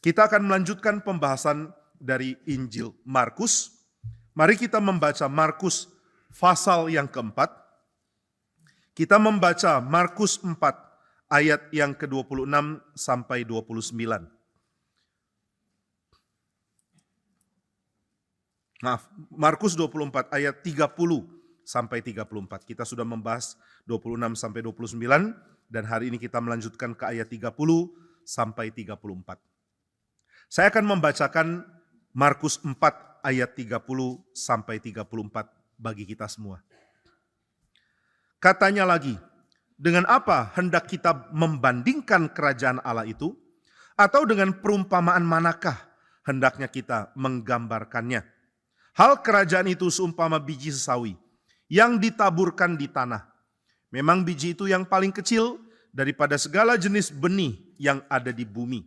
Kita akan melanjutkan pembahasan dari Injil Markus. Mari kita membaca Markus pasal yang keempat. Kita membaca Markus 4 ayat yang ke-26 sampai 29. Maaf, Markus 24 ayat 30 sampai 34. Kita sudah membahas 26 sampai 29 dan hari ini kita melanjutkan ke ayat 30 sampai 34. Saya akan membacakan Markus 4 ayat 30 sampai 34 bagi kita semua. Katanya lagi, dengan apa hendak kita membandingkan kerajaan Allah itu? Atau dengan perumpamaan manakah hendaknya kita menggambarkannya? Hal kerajaan itu seumpama biji sesawi yang ditaburkan di tanah. Memang biji itu yang paling kecil daripada segala jenis benih yang ada di bumi.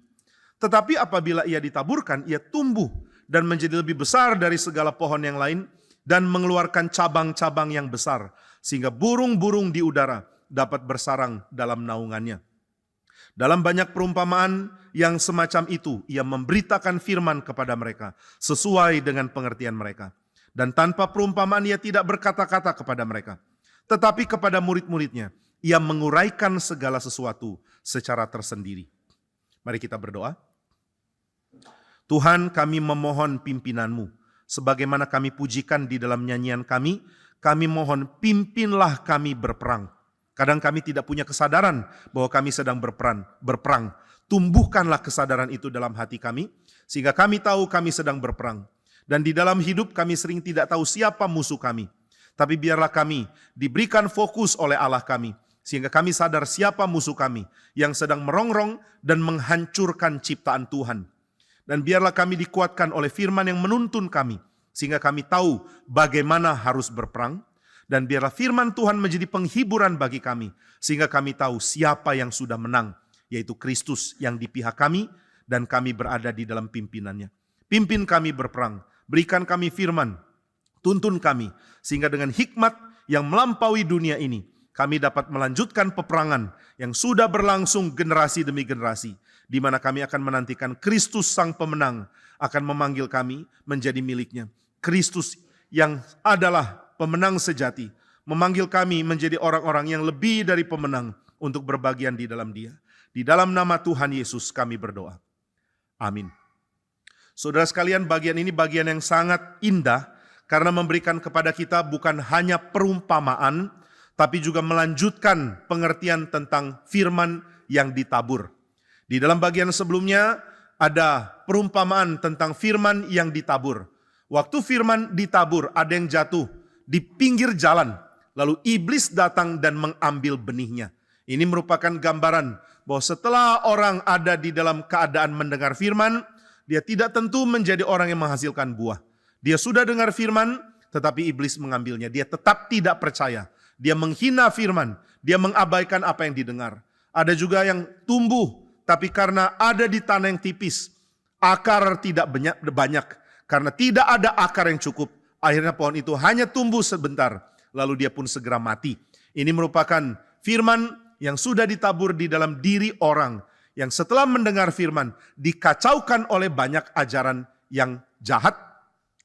Tetapi apabila ia ditaburkan, ia tumbuh dan menjadi lebih besar dari segala pohon yang lain dan mengeluarkan cabang-cabang yang besar, sehingga burung-burung di udara dapat bersarang dalam naungannya. Dalam banyak perumpamaan yang semacam itu, ia memberitakan firman kepada mereka sesuai dengan pengertian mereka. Dan tanpa perumpamaan ia tidak berkata-kata kepada mereka. Tetapi kepada murid-muridnya, ia menguraikan segala sesuatu secara tersendiri. Mari kita berdoa. Tuhan, kami memohon pimpinan-Mu. Sebagaimana kami pujikan di dalam nyanyian kami mohon pimpinlah kami berperang. Kadang kami tidak punya kesadaran bahwa kami sedang berperang. Tumbuhkanlah kesadaran itu dalam hati kami, sehingga kami tahu kami sedang berperang. Dan di dalam hidup kami sering tidak tahu siapa musuh kami. Tapi biarlah kami diberikan fokus oleh Allah kami, sehingga kami sadar siapa musuh kami yang sedang merongrong dan menghancurkan ciptaan Tuhan. Dan biarlah kami dikuatkan oleh firman yang menuntun kami, sehingga kami tahu bagaimana harus berperang. Dan biarlah firman Tuhan menjadi penghiburan bagi kami, sehingga kami tahu siapa yang sudah menang, yaitu Kristus yang di pihak kami, dan kami berada di dalam pimpinannya. Pimpin kami berperang, berikan kami firman, tuntun kami, sehingga dengan hikmat yang melampaui dunia ini, kami dapat melanjutkan peperangan yang sudah berlangsung generasi demi generasi, di mana kami akan menantikan Kristus sang pemenang akan memanggil kami menjadi miliknya. Kristus yang adalah pemenang sejati, memanggil kami menjadi orang-orang yang lebih dari pemenang untuk berbagian di dalam Dia. Di dalam nama Tuhan Yesus kami berdoa. Amin. Saudara sekalian, bagian ini bagian yang sangat indah karena memberikan kepada kita bukan hanya perumpamaan, tapi juga melanjutkan pengertian tentang firman yang ditabur. Di dalam bagian sebelumnya ada perumpamaan tentang firman yang ditabur. Waktu firman ditabur, ada yang jatuh di pinggir jalan, lalu iblis datang dan mengambil benihnya. Ini merupakan gambaran bahwa setelah orang ada di dalam keadaan mendengar firman, dia tidak tentu menjadi orang yang menghasilkan buah. Dia sudah dengar firman, tetapi iblis mengambilnya. Dia tetap tidak percaya. Dia menghina firman, dia mengabaikan apa yang didengar. Ada juga yang tumbuh, tapi karena ada di tanah yang tipis, akar tidak banyak. Karena tidak ada akar yang cukup, akhirnya pohon itu hanya tumbuh sebentar, lalu dia pun segera mati. Ini merupakan firman yang sudah ditabur di dalam diri orang, yang setelah mendengar firman, dikacaukan oleh banyak ajaran yang jahat,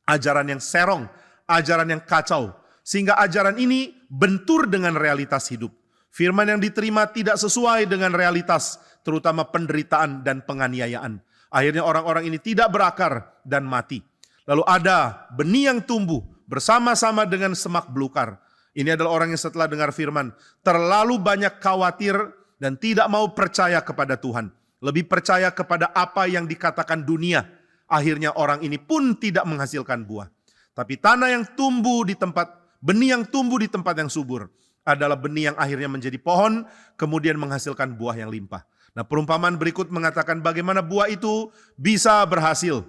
ajaran yang serong, ajaran yang kacau. Sehingga ajaran ini bentur dengan realitas hidup. Firman yang diterima tidak sesuai dengan realitas, terutama penderitaan dan penganiayaan. Akhirnya orang-orang ini tidak berakar dan mati. Lalu ada benih yang tumbuh bersama-sama dengan semak belukar. Ini adalah orang yang setelah dengar firman terlalu banyak khawatir dan tidak mau percaya kepada Tuhan. Lebih percaya kepada apa yang dikatakan dunia. Akhirnya orang ini pun tidak menghasilkan buah. Tapi tanah yang tumbuh di tempat, benih yang tumbuh di tempat yang subur adalah benih yang akhirnya menjadi pohon, kemudian menghasilkan buah yang limpah. Nah, perumpamaan berikut mengatakan bagaimana buah itu bisa berhasil.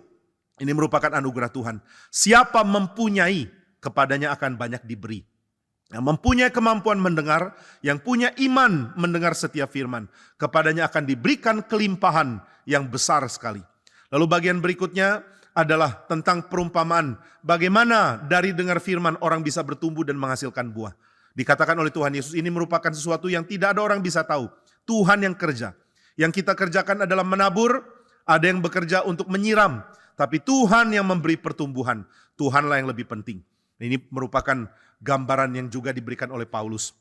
Ini merupakan anugerah Tuhan. Siapa mempunyai, kepadanya akan banyak diberi. Yang mempunyai kemampuan mendengar, yang punya iman mendengar setiap firman, kepadanya akan diberikan kelimpahan yang besar sekali. Lalu bagian berikutnya adalah tentang perumpamaan. Bagaimana dari dengar firman orang bisa bertumbuh dan menghasilkan buah. Dikatakan oleh Tuhan Yesus ini merupakan sesuatu yang tidak ada orang bisa tahu. Tuhan yang kerja. Yang kita kerjakan adalah menabur, Ada yang bekerja untuk menyiram, tapi Tuhan yang memberi pertumbuhan. Tuhanlah yang lebih penting. Ini merupakan gambaran yang juga diberikan oleh Paulus.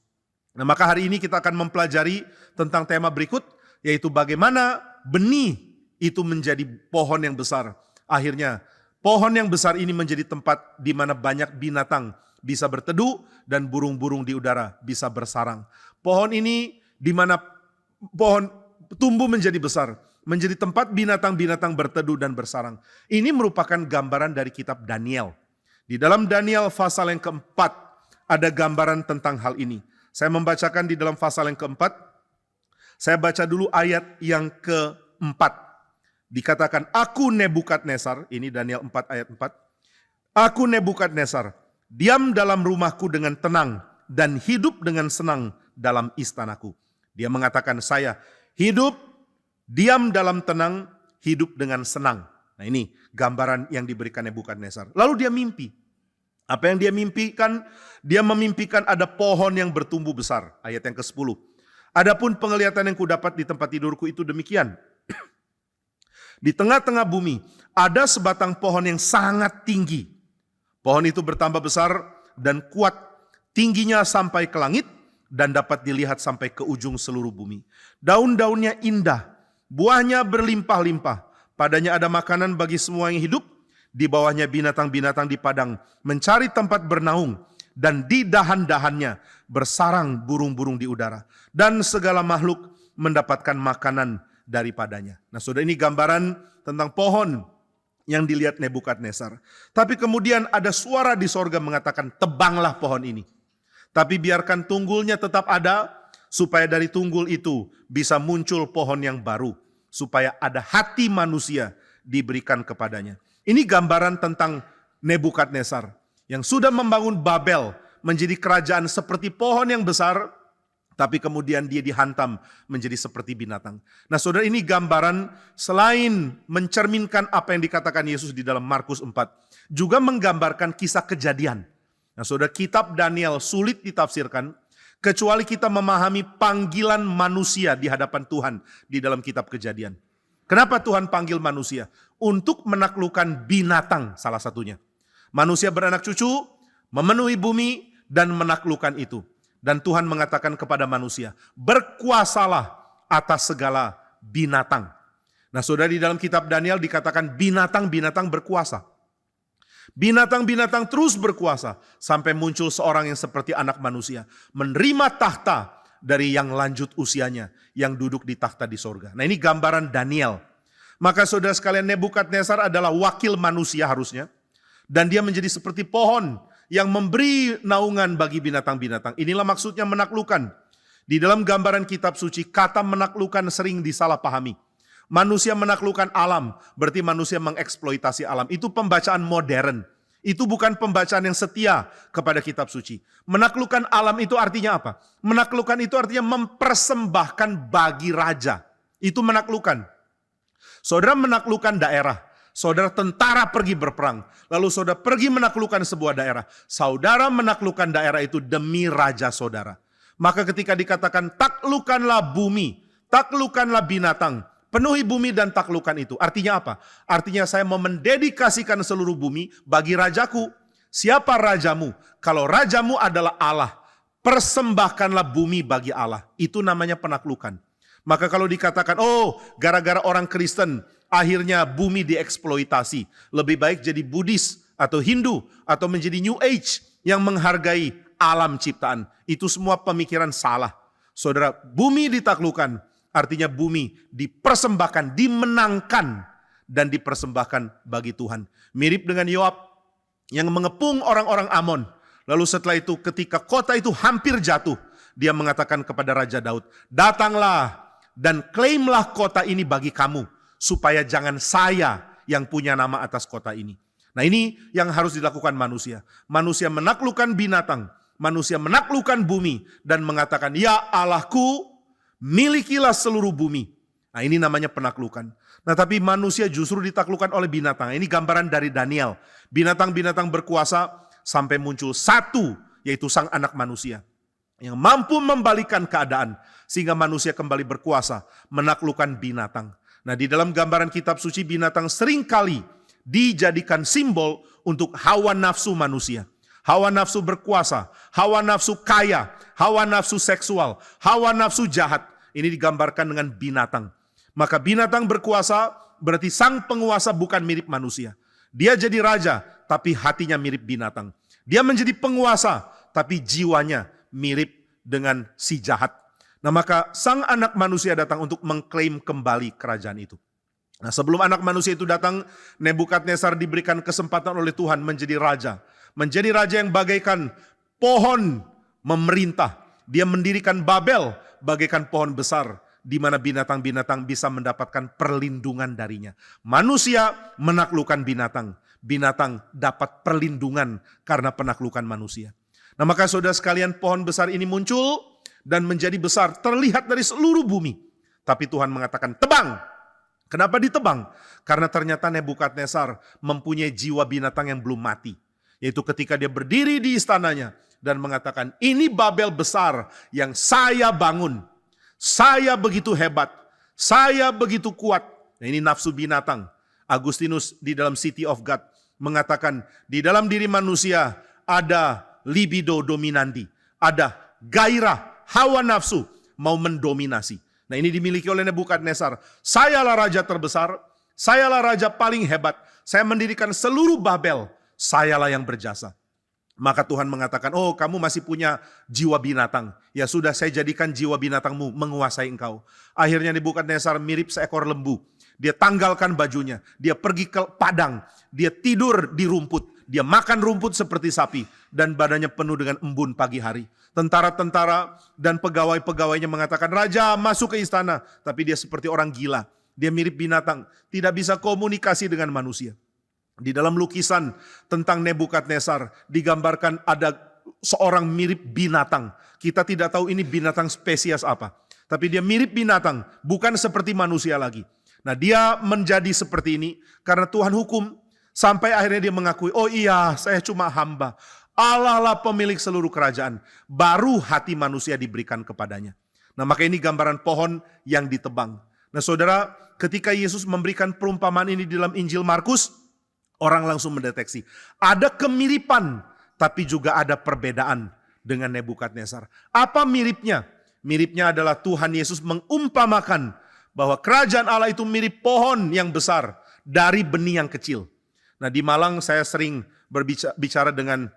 Nah, maka hari ini kita akan mempelajari tentang tema berikut, yaitu bagaimana benih itu menjadi pohon yang besar. Akhirnya pohon yang besar ini menjadi tempat di mana banyak binatang bisa berteduh dan burung-burung di udara bisa bersarang. Pohon ini di mana pohon tumbuh menjadi besar, menjadi tempat binatang-binatang berteduh dan bersarang. Ini merupakan gambaran dari kitab Daniel. Di dalam Daniel pasal yang keempat ada gambaran tentang hal ini. Saya membacakan di dalam pasal yang keempat. Saya baca dulu ayat yang keempat. Dikatakan, aku Nebukadnezar, ini Daniel 4 ayat 4. Aku Nebukadnezar, diam dalam rumahku dengan tenang dan hidup dengan senang dalam istanaku. Dia mengatakan, saya hidup, diam dalam tenang, hidup dengan senang. Nah, ini gambaran yang diberikan Nebukadnezar. Lalu dia mimpi. Apa yang dia mimpikan? Dia memimpikan ada pohon yang bertumbuh besar. Ayat yang ke-10. Adapun penglihatan yang kudapat di tempat tidurku itu demikian. Di tengah-tengah bumi ada sebatang pohon yang sangat tinggi. Pohon itu bertambah besar dan kuat, tingginya sampai ke langit dan dapat dilihat sampai ke ujung seluruh bumi. Daun-daunnya indah, buahnya berlimpah-limpah. Padanya ada makanan bagi semua yang hidup. Di bawahnya binatang-binatang di padang mencari tempat bernaung. Dan di dahan-dahannya bersarang burung-burung di udara. Dan segala makhluk mendapatkan makanan daripadanya. Nah, saudara, ini gambaran tentang pohon yang dilihat Nebukadnezar. Tapi kemudian ada suara di sorga mengatakan, tebanglah pohon ini. Tapi biarkan tunggulnya tetap ada, supaya dari tunggul itu bisa muncul pohon yang baru. Supaya ada hati manusia diberikan kepadanya. Ini gambaran tentang Nebukadnezar yang sudah membangun Babel menjadi kerajaan seperti pohon yang besar, tapi kemudian dia dihantam menjadi seperti binatang. Nah, saudara, ini gambaran selain mencerminkan apa yang dikatakan Yesus di dalam Markus 4, juga menggambarkan kisah kejadian. Nah, saudara, kitab Daniel sulit ditafsirkan kecuali kita memahami panggilan manusia di hadapan Tuhan di dalam kitab Kejadian. Kenapa Tuhan panggil manusia? Untuk menaklukkan binatang salah satunya. Manusia beranak cucu, memenuhi bumi dan menaklukkan itu. Dan Tuhan mengatakan kepada manusia, berkuasalah atas segala binatang. Nah, saudara, di dalam kitab Daniel dikatakan binatang-binatang berkuasa. Binatang-binatang terus berkuasa sampai muncul seorang yang seperti anak manusia. Menerima tahta dari yang lanjut usianya, yang duduk di tahta di sorga. Nah, ini gambaran Daniel. Maka saudara sekalian, Nebukadnezar adalah wakil manusia harusnya. Dan dia menjadi seperti pohon yang memberi naungan bagi binatang-binatang. Inilah maksudnya menaklukkan. Di dalam gambaran kitab suci, kata menaklukkan sering disalahpahami. Manusia menaklukkan alam, berarti manusia mengeksploitasi alam. Itu pembacaan modern. Itu bukan pembacaan yang setia kepada kitab suci. Menaklukkan alam itu artinya apa? Menaklukkan itu artinya mempersembahkan bagi raja. Itu menaklukkan. Saudara menaklukkan daerah. Saudara tentara pergi berperang. Lalu saudara pergi menaklukkan sebuah daerah. Saudara menaklukkan daerah itu demi raja saudara. Maka ketika dikatakan taklukkanlah bumi, taklukkanlah binatang, penuhi bumi dan taklukkan itu. Artinya apa? Artinya saya mau mendedikasikan seluruh bumi bagi rajaku. Siapa rajamu? Kalau rajamu adalah Allah, persembahkanlah bumi bagi Allah. Itu namanya penaklukan. Maka kalau dikatakan, oh gara-gara orang Kristen akhirnya bumi dieksploitasi. Lebih baik jadi Buddhis atau Hindu atau menjadi New Age yang menghargai alam ciptaan. Itu semua pemikiran salah. Saudara, bumi ditaklukkan artinya bumi dipersembahkan, dimenangkan dan dipersembahkan bagi Tuhan. Mirip dengan Yoab yang mengepung orang-orang Amon. Lalu setelah itu ketika kota itu hampir jatuh, dia mengatakan kepada Raja Daud, datanglah dan klaimlah kota ini bagi kamu, supaya jangan saya yang punya nama atas kota ini. Nah, ini yang harus dilakukan manusia. Manusia menaklukkan binatang, manusia menaklukkan bumi, dan mengatakan, ya Allahku, milikilah seluruh bumi. Nah, ini namanya penaklukan. Nah, tapi manusia justru ditaklukkan oleh binatang. Ini gambaran dari Daniel. Binatang-binatang berkuasa sampai muncul satu, yaitu sang anak manusia. Yang mampu membalikan keadaan sehingga manusia kembali berkuasa menaklukkan binatang. Nah, di dalam gambaran kitab suci binatang seringkali dijadikan simbol untuk hawa nafsu manusia. Hawa nafsu berkuasa, hawa nafsu kaya, hawa nafsu seksual, hawa nafsu jahat. Ini digambarkan dengan binatang. Maka binatang berkuasa berarti sang penguasa bukan mirip manusia. Dia jadi raja, tapi hatinya mirip binatang. Dia menjadi penguasa, tapi jiwanya mirip dengan si jahat. Nah, maka sang anak manusia datang untuk mengklaim kembali kerajaan itu. Nah, sebelum anak manusia itu datang, Nebukadnezar diberikan kesempatan oleh Tuhan menjadi raja. Menjadi raja yang bagaikan pohon memerintah. Dia mendirikan Babel bagaikan pohon besar, di mana binatang-binatang bisa mendapatkan perlindungan darinya. Manusia menaklukkan binatang. Binatang dapat perlindungan karena penaklukan manusia. Nah, maka saudara sekalian, pohon besar ini muncul dan menjadi besar, terlihat dari seluruh bumi. Tapi Tuhan mengatakan, tebang. Kenapa ditebang? Karena ternyata Nebukadnezar mempunyai jiwa binatang yang belum mati. Yaitu ketika dia berdiri di istananya dan mengatakan, ini Babel besar yang saya bangun. Saya begitu hebat, saya begitu kuat. Nah, ini nafsu binatang. Agustinus di dalam City of God mengatakan, di dalam diri manusia ada libido dominandi. Ada gairah, hawa nafsu mau mendominasi. Nah, ini dimiliki oleh Nebukadnezar. Sayalah raja terbesar, sayalah raja paling hebat. Saya mendirikan seluruh Babel, sayalah yang berjasa. Maka Tuhan mengatakan, oh kamu masih punya jiwa binatang. Ya sudah, saya jadikan jiwa binatangmu menguasai engkau. Akhirnya Nebukadnezar mirip seekor lembu. Dia tanggalkan bajunya, dia pergi ke padang, dia tidur di rumput, dia makan rumput seperti sapi, dan badannya penuh dengan embun pagi hari. Tentara-tentara dan pegawai-pegawainya mengatakan, raja masuk ke istana, tapi dia seperti orang gila. Dia mirip binatang, tidak bisa komunikasi dengan manusia. Di dalam lukisan tentang Nebukadnezar digambarkan ada seorang mirip binatang. Kita tidak tahu ini binatang spesies apa. Tapi dia mirip binatang, bukan seperti manusia lagi. Nah, dia menjadi seperti ini karena Tuhan hukum. Sampai akhirnya dia mengakui, oh iya saya cuma hamba. Allah lah pemilik seluruh kerajaan. Baru hati manusia diberikan kepadanya. Nah, maka ini gambaran pohon yang ditebang. Nah saudara, ketika Yesus memberikan perumpamaan ini di dalam Injil Markus, orang langsung mendeteksi. Ada kemiripan, tapi juga ada perbedaan dengan Nebukadnezar. Apa miripnya? Miripnya adalah Tuhan Yesus mengumpamakan bahwa kerajaan Allah itu mirip pohon yang besar dari benih yang kecil. Nah, di Malang saya sering berbicara dengan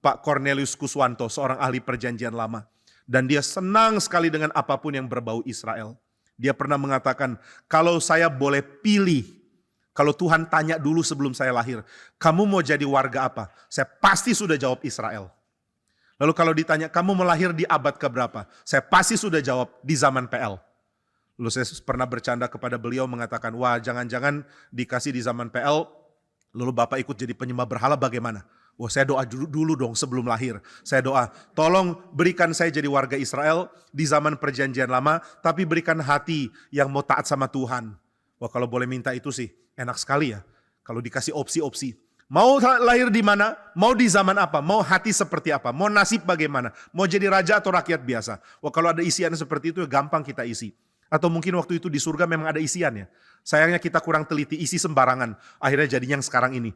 Pak Cornelius Kuswanto, seorang ahli perjanjian lama. Dan dia senang sekali dengan apapun yang berbau Israel. Dia pernah mengatakan, kalau saya boleh pilih, kalau Tuhan tanya dulu sebelum saya lahir, kamu mau jadi warga apa? Saya pasti sudah jawab Israel. Lalu kalau ditanya, kamu melahir di abad keberapa? Saya pasti sudah jawab di zaman PL. Lalu saya pernah bercanda kepada beliau mengatakan, wah jangan-jangan dikasih di zaman PL, lalu Bapak ikut jadi penyembah berhala bagaimana? Wah saya doa dulu dong sebelum lahir. Saya doa, tolong berikan saya jadi warga Israel di zaman perjanjian lama, tapi berikan hati yang mau taat sama Tuhan. Wah kalau boleh minta itu sih, enak sekali ya. Kalau dikasih opsi-opsi. Mau lahir di mana? Mau di zaman apa? Mau hati seperti apa? Mau nasib bagaimana? Mau jadi raja atau rakyat biasa? Wah kalau ada isian seperti itu gampang kita isi. Atau mungkin waktu itu di surga memang ada isiannya. Sayangnya kita kurang teliti, isi sembarangan. Akhirnya jadinya yang sekarang ini.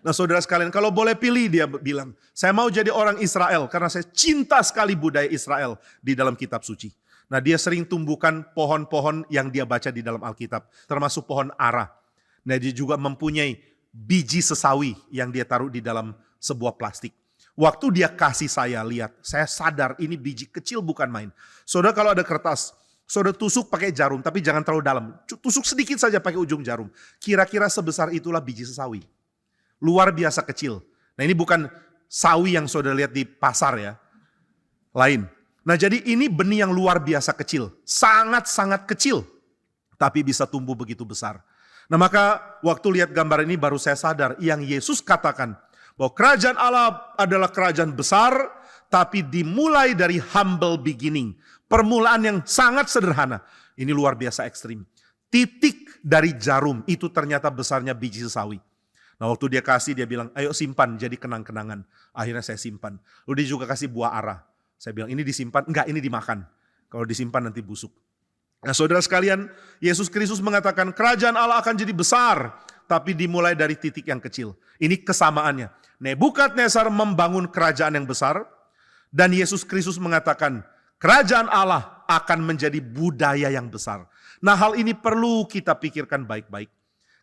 Nah saudara sekalian, kalau boleh pilih dia bilang, saya mau jadi orang Israel karena saya cinta sekali budaya Israel di dalam kitab suci. Nah dia sering tumbuhkan pohon-pohon yang dia baca di dalam Alkitab, termasuk pohon ara. Nah dia juga mempunyai biji sesawi yang dia taruh di dalam sebuah plastik. Waktu dia kasih saya lihat, saya sadar ini biji kecil bukan main. Saudara kalau ada kertas, saudara tusuk pakai jarum, tapi jangan terlalu dalam. Tusuk sedikit saja pakai ujung jarum. Kira-kira sebesar itulah biji sesawi. Luar biasa kecil. Nah ini bukan sawi yang saudara lihat di pasar ya. Lain. Nah jadi ini benih yang luar biasa kecil. Sangat-sangat kecil. Tapi bisa tumbuh begitu besar. Nah maka waktu lihat gambar ini baru saya sadar. Yang Yesus katakan bahwa kerajaan Allah adalah kerajaan besar. Tapi dimulai dari humble beginning. Permulaan yang sangat sederhana. Ini luar biasa ekstrim. Titik dari jarum itu ternyata besarnya biji sesawi. Nah waktu dia kasih dia bilang ayo simpan jadi kenang-kenangan. Akhirnya saya simpan. Lalu dia juga kasih buah ara. Saya bilang ini disimpan, enggak ini dimakan. Kalau disimpan nanti busuk. Nah saudara sekalian, Yesus Kristus mengatakan kerajaan Allah akan jadi besar, tapi dimulai dari titik yang kecil. Ini kesamaannya. Nebukadnezar membangun kerajaan yang besar, dan Yesus Kristus mengatakan kerajaan Allah akan menjadi budaya yang besar. Nah hal ini perlu kita pikirkan baik-baik.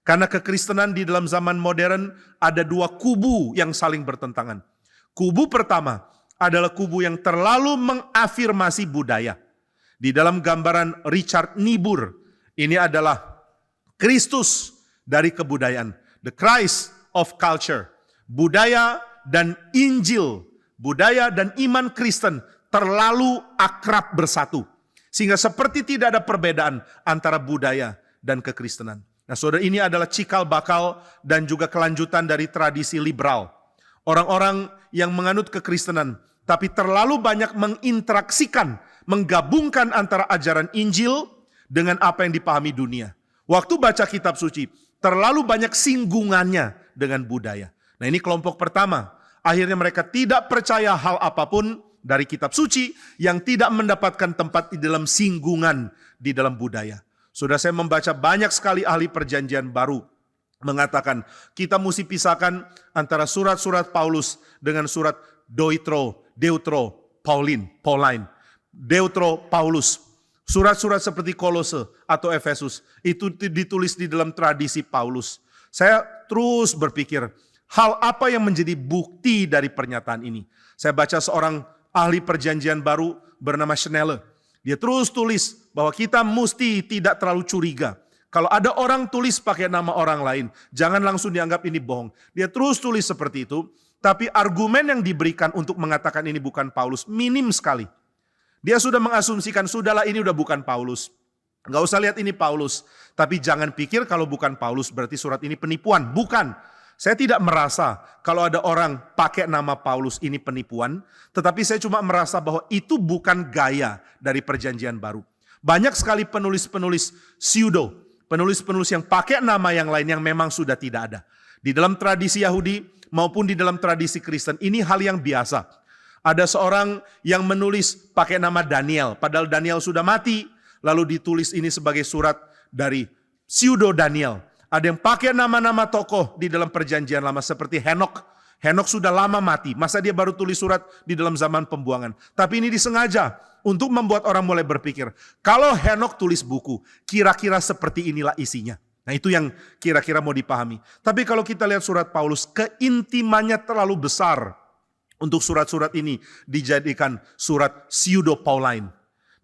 Karena kekristenan di dalam zaman modern ada dua kubu yang saling bertentangan. Kubu pertama adalah kubu yang terlalu mengafirmasi budaya. Di dalam gambaran Richard Niebuhr, ini adalah Kristus dari kebudayaan. The Christ of culture. Budaya dan Injil, budaya dan iman Kristen terlalu akrab bersatu. Sehingga seperti tidak ada perbedaan antara budaya dan kekristenan. Nah saudara, ini adalah cikal bakal dan juga kelanjutan dari tradisi liberal. Orang-orang yang menganut kekristenan tapi terlalu banyak menginteraksikan, menggabungkan antara ajaran Injil dengan apa yang dipahami dunia. Waktu baca kitab suci, terlalu banyak singgungannya dengan budaya. Nah ini kelompok pertama. Akhirnya mereka tidak percaya hal apapun dari kitab suci yang tidak mendapatkan tempat di dalam singgungan di dalam budaya. Sudah saya membaca banyak sekali ahli perjanjian baru mengatakan kita mesti pisahkan antara surat-surat Paulus dengan surat Deutro, Pauline, Deutro, Paulus. Surat-surat seperti Kolose atau Efesus itu ditulis di dalam tradisi Paulus. Saya terus berpikir, hal apa yang menjadi bukti dari pernyataan ini? Saya baca seorang ahli perjanjian baru bernama Schneller. Dia terus tulis bahwa kita mesti tidak terlalu curiga. Kalau ada orang tulis pakai nama orang lain, jangan langsung dianggap ini bohong. Dia terus tulis seperti itu. Tapi argumen yang diberikan untuk mengatakan ini bukan Paulus minim sekali. Dia sudah mengasumsikan, sudahlah ini udah bukan Paulus. Nggak usah lihat ini Paulus. Tapi jangan pikir kalau bukan Paulus berarti surat ini penipuan. Bukan. Saya tidak merasa kalau ada orang pakai nama Paulus ini penipuan. Tetapi saya cuma merasa bahwa itu bukan gaya dari perjanjian baru. Banyak sekali penulis-penulis pseudo. Penulis-penulis yang pakai nama yang lain yang memang sudah tidak ada. Di dalam tradisi Yahudi maupun di dalam tradisi Kristen, ini hal yang biasa. Ada seorang yang menulis pakai nama Daniel, padahal Daniel sudah mati, lalu ditulis ini sebagai surat dari pseudo Daniel. Ada yang pakai nama-nama tokoh di dalam perjanjian lama seperti Henok. Henok sudah lama mati, masa dia baru tulis surat di dalam zaman pembuangan. Tapi ini disengaja untuk membuat orang mulai berpikir, kalau Henok tulis buku, kira-kira seperti inilah isinya. Nah itu yang kira-kira mau dipahami. Tapi kalau kita lihat surat Paulus, keintimannya terlalu besar untuk surat-surat ini dijadikan surat pseudo-Pauline.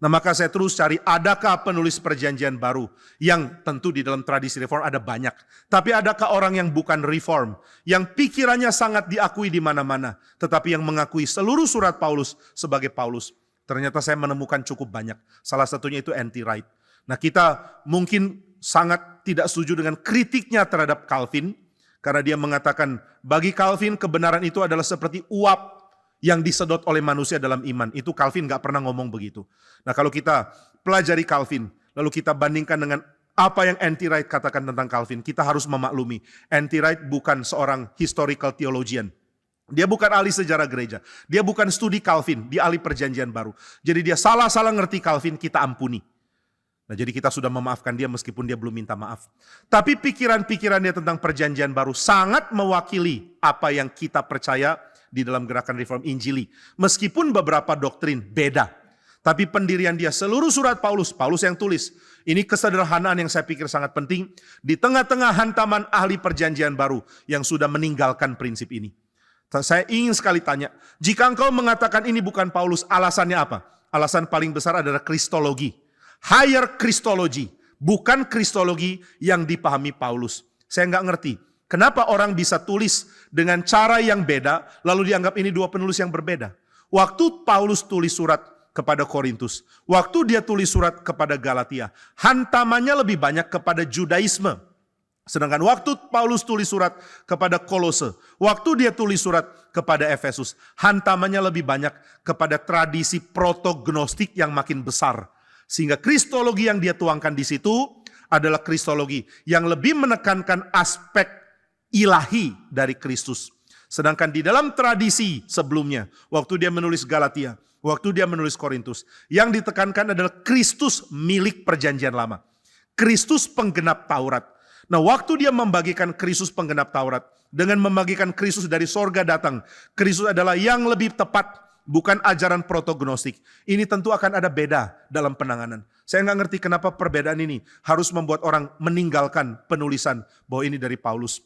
Nah maka saya terus cari adakah penulis perjanjian baru yang tentu di dalam tradisi reform ada banyak. Tapi adakah orang yang bukan reform, yang pikirannya sangat diakui di mana-mana, tetapi yang mengakui seluruh surat Paulus sebagai Paulus. Ternyata saya menemukan cukup banyak. Salah satunya itu N.T. Wright. Nah kita mungkin sangat tidak setuju dengan kritiknya terhadap Calvin. Karena dia mengatakan bagi Calvin kebenaran itu adalah seperti uap yang disedot oleh manusia dalam iman. Itu Calvin gak pernah ngomong begitu. Nah kalau kita pelajari Calvin, lalu kita bandingkan dengan apa yang N.T. Wright katakan tentang Calvin, kita harus memaklumi. N.T. Wright bukan seorang historical theologian. Dia bukan ahli sejarah gereja. Dia bukan studi Calvin, dia ahli perjanjian baru. Jadi dia salah-salah ngerti Calvin, kita ampuni. Nah jadi kita sudah memaafkan dia meskipun dia belum minta maaf. Tapi pikiran-pikiran dia tentang perjanjian baru sangat mewakili apa yang kita percaya di dalam gerakan reform Injili. Meskipun beberapa doktrin beda. Tapi pendirian dia seluruh surat Paulus yang tulis. Ini kesederhanaan yang saya pikir sangat penting. Di tengah-tengah hantaman ahli perjanjian baru yang sudah meninggalkan prinsip ini. Saya ingin sekali tanya, jika engkau mengatakan ini bukan Paulus, alasannya apa? Alasan paling besar adalah kristologi. Higher Christology, bukan kristologi yang dipahami Paulus. Saya nggak ngerti, kenapa orang bisa tulis dengan cara yang beda, lalu dianggap ini dua penulis yang berbeda. Waktu Paulus tulis surat kepada Korintus, waktu dia tulis surat kepada Galatia, hantamannya lebih banyak kepada Judaisme. Sedangkan waktu Paulus tulis surat kepada Kolose, waktu dia tulis surat kepada Efesus, hantamannya lebih banyak kepada tradisi protognostik yang makin besar. Sehingga kristologi yang dia tuangkan di situ adalah kristologi yang lebih menekankan aspek ilahi dari Kristus. Sedangkan di dalam tradisi sebelumnya, waktu dia menulis Galatia, waktu dia menulis Korintus. Yang ditekankan adalah Kristus milik perjanjian lama. Kristus penggenap Taurat. Nah, waktu dia membagikan Kristus penggenap Taurat, dengan membagikan Kristus dari sorga datang, Kristus adalah yang lebih tepat, bukan ajaran protognostik. Ini tentu akan ada beda dalam penanganan. Saya nggak ngerti kenapa perbedaan ini harus membuat orang meninggalkan penulisan bahwa ini dari Paulus.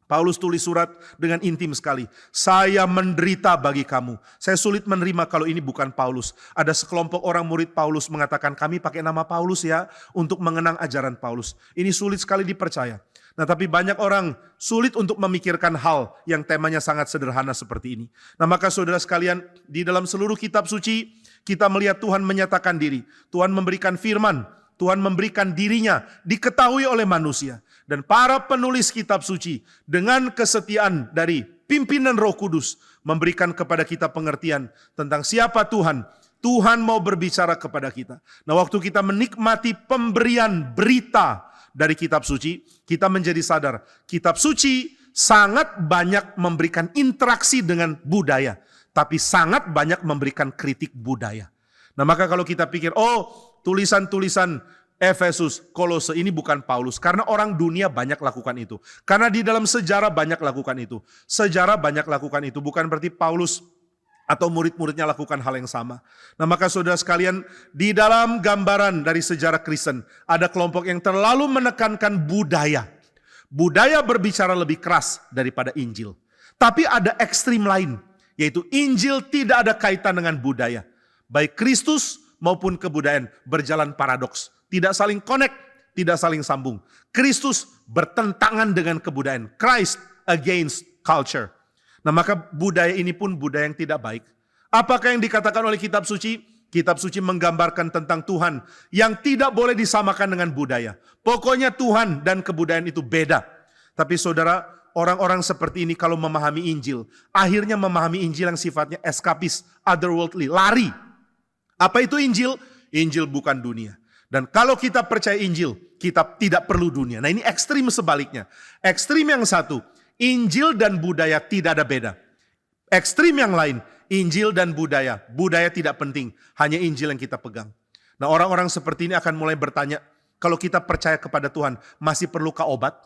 Paulus tulis surat dengan intim sekali. Saya menderita bagi kamu. Saya sulit menerima kalau ini bukan Paulus. Ada sekelompok orang murid Paulus mengatakan kami pakai nama Paulus ya untuk mengenang ajaran Paulus. Ini sulit sekali dipercaya. Nah, tapi banyak orang sulit untuk memikirkan hal yang temanya sangat sederhana seperti ini. Nah, maka saudara sekalian, di dalam seluruh kitab suci, kita melihat Tuhan menyatakan diri. Tuhan memberikan firman, Tuhan memberikan dirinya, diketahui oleh manusia. Dan para penulis kitab suci, dengan kesetiaan dari pimpinan Roh Kudus, memberikan kepada kita pengertian tentang siapa Tuhan. Tuhan mau berbicara kepada kita. Nah, waktu kita menikmati pemberian berita dari kitab suci, kita menjadi sadar, kitab suci sangat banyak memberikan interaksi dengan budaya, tapi sangat banyak memberikan kritik budaya. Nah, maka kalau kita pikir, oh, tulisan-tulisan Efesus, Kolose ini bukan Paulus, karena orang dunia banyak lakukan itu. Karena di dalam sejarah banyak lakukan itu. Sejarah banyak lakukan itu, bukan berarti Paulus atau murid-muridnya lakukan hal yang sama. Nah, maka saudara sekalian, di dalam gambaran dari sejarah Kristen, ada kelompok yang terlalu menekankan budaya. Budaya berbicara lebih keras daripada Injil. Tapi ada ekstrim lain, yaitu Injil tidak ada kaitan dengan budaya. Baik Kristus maupun kebudayaan berjalan paradoks. Tidak saling connect, tidak saling sambung. Kristus bertentangan dengan kebudayaan. Christ against culture. Nah, maka budaya ini pun budaya yang tidak baik. Apakah yang dikatakan oleh kitab suci? Kitab suci menggambarkan tentang Tuhan yang tidak boleh disamakan dengan budaya. Pokoknya Tuhan dan kebudayaan itu beda. Tapi saudara, orang-orang seperti ini kalau memahami Injil, akhirnya memahami Injil yang sifatnya eskapis, otherworldly, lari. Apa itu Injil? Injil bukan dunia. Dan kalau kita percaya Injil, kita tidak perlu dunia. Nah, ini ekstrim sebaliknya. Ekstrim yang satu, Injil dan budaya tidak ada beda. Ekstrim yang lain, Injil dan budaya tidak penting, hanya Injil yang kita pegang. Nah, orang-orang seperti ini akan mulai bertanya, kalau kita percaya kepada Tuhan, masih perlukah obat?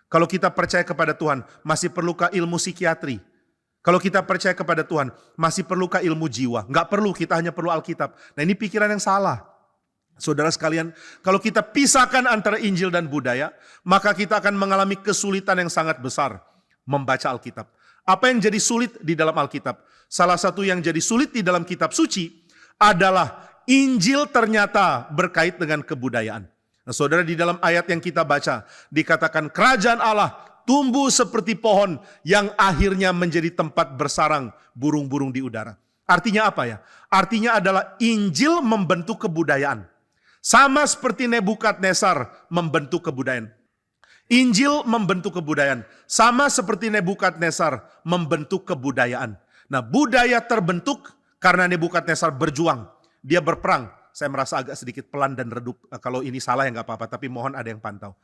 Kalau kita percaya kepada Tuhan, masih perlukah ilmu psikiatri? Kalau kita percaya kepada Tuhan, masih perlukah ilmu jiwa? Enggak perlu, kita hanya perlu Alkitab. Nah, ini pikiran yang salah. Saudara sekalian, kalau kita pisahkan antara Injil dan budaya, maka kita akan mengalami kesulitan yang sangat besar membaca Alkitab. Apa yang jadi sulit di dalam Alkitab? Salah satu yang jadi sulit di dalam kitab suci adalah Injil ternyata berkait dengan kebudayaan. Nah, saudara, di dalam ayat yang kita baca, dikatakan kerajaan Allah tumbuh seperti pohon yang akhirnya menjadi tempat bersarang burung-burung di udara. Artinya apa ya? Artinya adalah Injil membentuk kebudayaan. Sama seperti Nebukadnezar membentuk kebudayaan. Injil membentuk kebudayaan. Sama seperti Nebukadnezar membentuk kebudayaan. Nah, budaya terbentuk karena Nebukadnezar berjuang. Dia berperang. Saya merasa agak sedikit pelan dan redup. Kalau ini salah ya nggak apa-apa, tapi mohon ada yang pantau.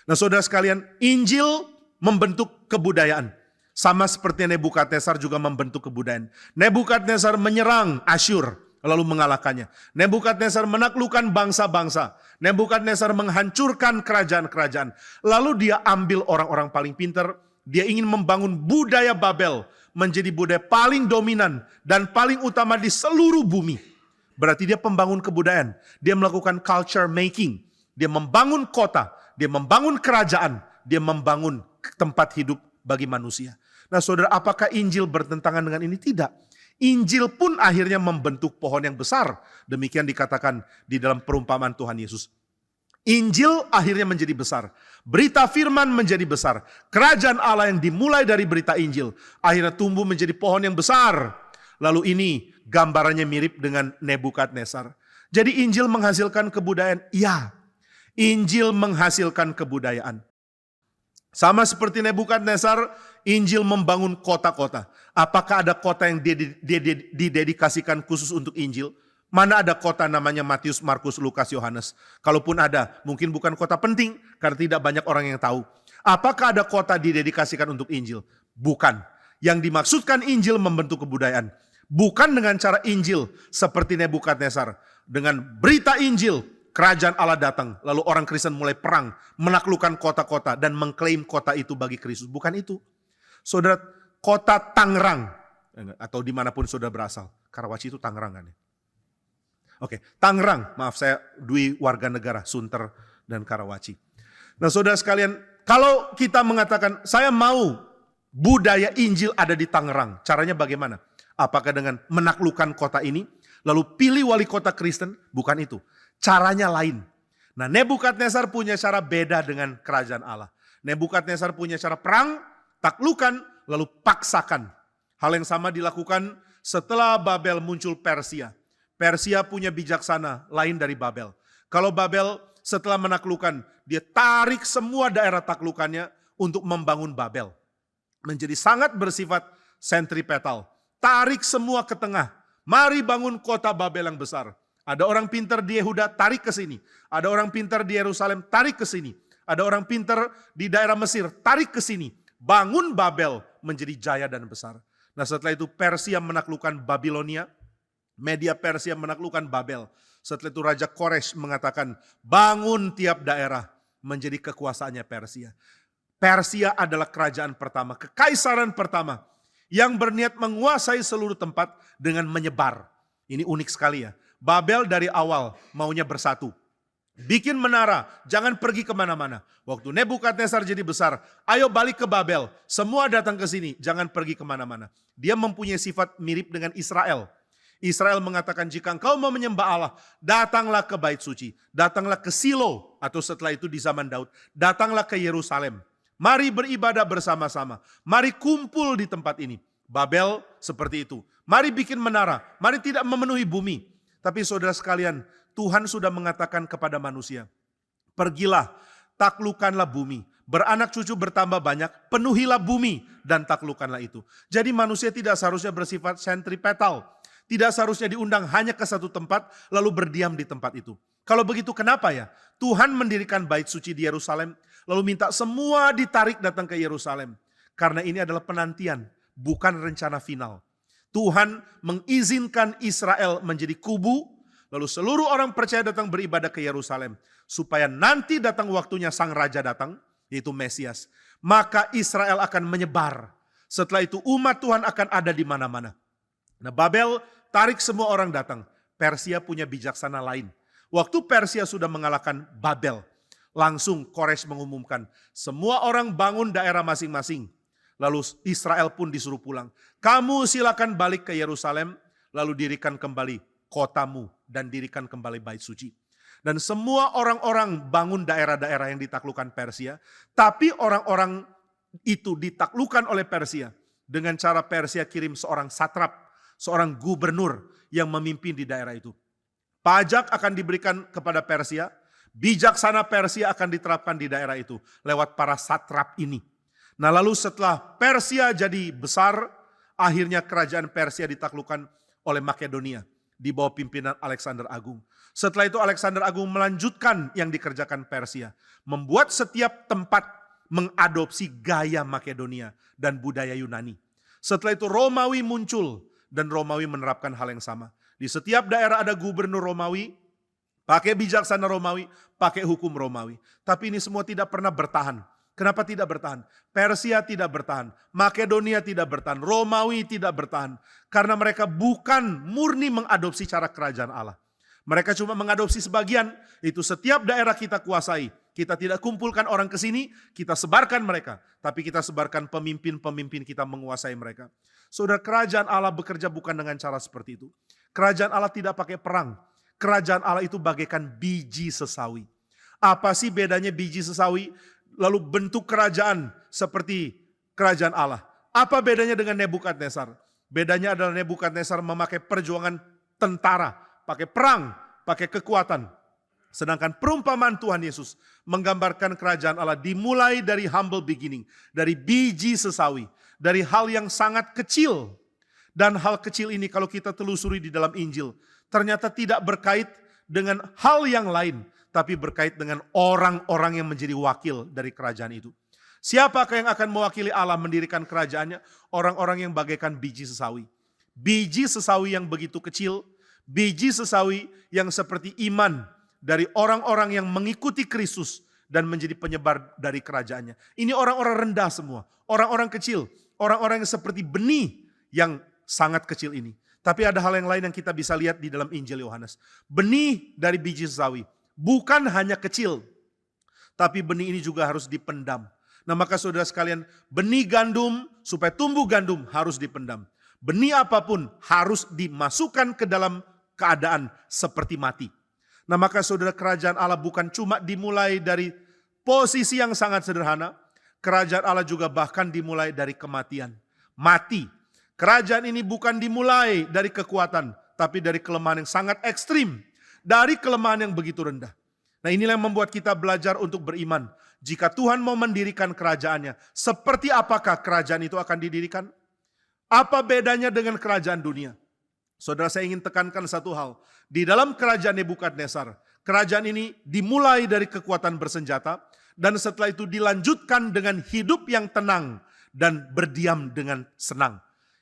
Nah, saudara sekalian, Injil membentuk kebudayaan. Sama seperti Nebukadnezar juga membentuk kebudayaan. Nebukadnezar menyerang Asyur, lalu mengalahkannya. Nebukadnezar menaklukkan bangsa-bangsa. Nebukadnezar menghancurkan kerajaan-kerajaan. Lalu dia ambil orang-orang paling pintar. Dia ingin membangun budaya Babel menjadi budaya paling dominan dan paling utama di seluruh bumi. Berarti dia pembangun kebudayaan. Dia melakukan culture making. Dia membangun kota. Dia membangun kerajaan. Dia membangun tempat hidup bagi manusia. Nah, saudara, apakah Injil bertentangan dengan ini? Tidak. Injil pun akhirnya membentuk pohon yang besar. Demikian dikatakan di dalam perumpamaan Tuhan Yesus. Injil akhirnya menjadi besar. Berita firman menjadi besar. Kerajaan Allah yang dimulai dari berita Injil akhirnya tumbuh menjadi pohon yang besar. Lalu ini gambarannya mirip dengan Nebukadnezar. Jadi Injil menghasilkan kebudayaan? Iya. Injil menghasilkan kebudayaan. Sama seperti Nebukadnezar, Injil membangun kota-kota. Apakah ada kota yang didedikasikan khusus untuk Injil? Mana ada kota namanya Matius, Markus, Lukas, Yohanes? Kalaupun ada, mungkin bukan kota penting karena tidak banyak orang yang tahu. Apakah ada kota didedikasikan untuk Injil? Bukan. Yang dimaksudkan Injil membentuk kebudayaan. Bukan dengan cara Injil seperti Nebukadnezar. Dengan berita Injil, kerajaan Allah datang. Lalu orang Kristen mulai perang, menaklukkan kota-kota dan mengklaim kota itu bagi Kristus. Bukan itu. Saudara, kota Tangerang, atau dimanapun saudara berasal. Karawaci itu Tangerang kan ya? Oke, Tangerang, maaf saya Dwi warga negara, Sunter dan Karawaci. Nah saudara sekalian, kalau kita mengatakan saya mau budaya Injil ada di Tangerang, caranya bagaimana? Apakah dengan menaklukkan kota ini, lalu pilih wali kota Kristen? Bukan itu. Caranya lain. Nah, Nebukadnezar punya cara beda dengan kerajaan Allah. Nebukadnezar punya cara perang, taklukan, lalu paksakan. Hal yang sama dilakukan setelah Babel muncul Persia. Persia punya bijaksana lain dari Babel. Kalau Babel setelah menaklukkan, dia tarik semua daerah taklukannya untuk membangun Babel. Menjadi sangat bersifat sentripetal. Tarik semua ke tengah. Mari bangun kota Babel yang besar. Ada orang pintar di Yehuda, tarik ke sini. Ada orang pintar di Yerusalem, tarik ke sini. Ada orang pintar di daerah Mesir, tarik ke sini. Bangun Babel menjadi jaya dan besar. Nah setelah itu Persia menaklukkan Babilonia. Media Persia menaklukkan Babel. Setelah itu Raja Koresh mengatakan, bangun tiap daerah menjadi kekuasaannya Persia. Persia adalah kerajaan pertama, kekaisaran pertama yang berniat menguasai seluruh tempat dengan menyebar. Ini unik sekali ya. Babel dari awal maunya bersatu. Bikin menara, jangan pergi kemana-mana. Waktu Nebukadnezar jadi besar, ayo balik ke Babel. Semua datang ke sini, jangan pergi kemana-mana. Dia mempunyai sifat mirip dengan Israel. Israel mengatakan jika engkau mau menyembah Allah, datanglah ke bait suci. Datanglah ke Silo, atau setelah itu di zaman Daud. Datanglah ke Yerusalem. Mari beribadah bersama-sama. Mari kumpul di tempat ini. Babel seperti itu. Mari bikin menara. Mari tidak memenuhi bumi. Tapi saudara sekalian, Tuhan sudah mengatakan kepada manusia, pergilah, taklukkanlah bumi. Beranak cucu bertambah banyak, penuhilah bumi dan taklukkanlah itu. Jadi manusia tidak seharusnya bersifat sentripetal. Tidak seharusnya diundang hanya ke satu tempat, lalu berdiam di tempat itu. Kalau begitu kenapa ya? Tuhan mendirikan bait suci di Yerusalem, lalu minta semua ditarik datang ke Yerusalem. Karena ini adalah penantian, bukan rencana final. Tuhan mengizinkan Israel menjadi kubu, lalu seluruh orang percaya datang beribadah ke Yerusalem. Supaya nanti datang waktunya sang raja datang, yaitu Mesias. Maka Israel akan menyebar. Setelah itu umat Tuhan akan ada di mana-mana. Nah Babel tarik semua orang datang. Persia punya bijaksana lain. Waktu Persia sudah mengalahkan Babel, langsung Koresh mengumumkan, semua orang bangun daerah masing-masing. Lalu Israel pun disuruh pulang. Kamu silakan balik ke Yerusalem, lalu dirikan kembali kotamu dan dirikan kembali bait suci. Dan semua orang-orang bangun daerah-daerah yang ditaklukkan Persia, tapi orang-orang itu ditaklukkan oleh Persia dengan cara Persia kirim seorang satrap, seorang gubernur yang memimpin di daerah itu. Pajak akan diberikan kepada Persia, bijaksana Persia akan diterapkan di daerah itu lewat para satrap ini. Nah lalu setelah Persia jadi besar, akhirnya kerajaan Persia ditaklukkan oleh Makedonia di bawah pimpinan Alexander Agung. Setelah itu Alexander Agung melanjutkan yang dikerjakan Persia, membuat setiap tempat mengadopsi gaya Makedonia dan budaya Yunani. Setelah itu Romawi muncul dan Romawi menerapkan hal yang sama. Di setiap daerah ada gubernur Romawi, pakai bijaksana Romawi, pakai hukum Romawi. Tapi ini semua tidak pernah bertahan. Kenapa tidak bertahan? Persia tidak bertahan, Makedonia tidak bertahan, Romawi tidak bertahan. Karena mereka bukan murni mengadopsi cara kerajaan Allah. Mereka cuma mengadopsi sebagian, itu setiap daerah kita kuasai. Kita tidak kumpulkan orang ke sini, kita sebarkan mereka. Tapi kita sebarkan pemimpin-pemimpin kita menguasai mereka. Saudara, kerajaan Allah bekerja bukan dengan cara seperti itu. Kerajaan Allah tidak pakai perang. Kerajaan Allah itu bagaikan biji sesawi. Apa sih bedanya biji sesawi? Lalu bentuk kerajaan seperti kerajaan Allah. Apa bedanya dengan Nebukadnezar? Bedanya adalah Nebukadnezar memakai perjuangan tentara, pakai perang, pakai kekuatan. Sedangkan perumpamaan Tuhan Yesus menggambarkan kerajaan Allah dimulai dari humble beginning, dari biji sesawi, dari hal yang sangat kecil. Dan hal kecil ini kalau kita telusuri di dalam Injil, ternyata tidak berkait dengan hal yang lain, tapi berkait dengan orang-orang yang menjadi wakil dari kerajaan itu. Siapakah yang akan mewakili Allah mendirikan kerajaannya? Orang-orang yang bagaikan biji sesawi. Biji sesawi yang begitu kecil, biji sesawi yang seperti iman dari orang-orang yang mengikuti Kristus dan menjadi penyebar dari kerajaannya. Ini orang-orang rendah semua, orang-orang kecil, orang-orang yang seperti benih yang sangat kecil ini. Tapi ada hal yang lain yang kita bisa lihat di dalam Injil Yohanes. Benih dari biji sesawi bukan hanya kecil, tapi benih ini juga harus dipendam. Nah maka saudara sekalian, benih gandum supaya tumbuh gandum harus dipendam. Benih apapun harus dimasukkan ke dalam keadaan seperti mati. Nah maka saudara, kerajaan Allah bukan cuma dimulai dari posisi yang sangat sederhana. Kerajaan Allah juga bahkan dimulai dari kematian. Mati. Kerajaan ini bukan dimulai dari kekuatan, tapi dari kelemahan yang sangat ekstrim. Dari kelemahan yang begitu rendah. Nah inilah yang membuat kita belajar untuk beriman. Jika Tuhan mau mendirikan kerajaannya, seperti apakah kerajaan itu akan didirikan? Apa bedanya dengan kerajaan dunia? Saudara, saya ingin tekankan satu hal. Di dalam kerajaan Nebukadnezar, kerajaan ini dimulai dari kekuatan bersenjata, dan setelah itu dilanjutkan dengan hidup yang tenang dan berdiam dengan senang.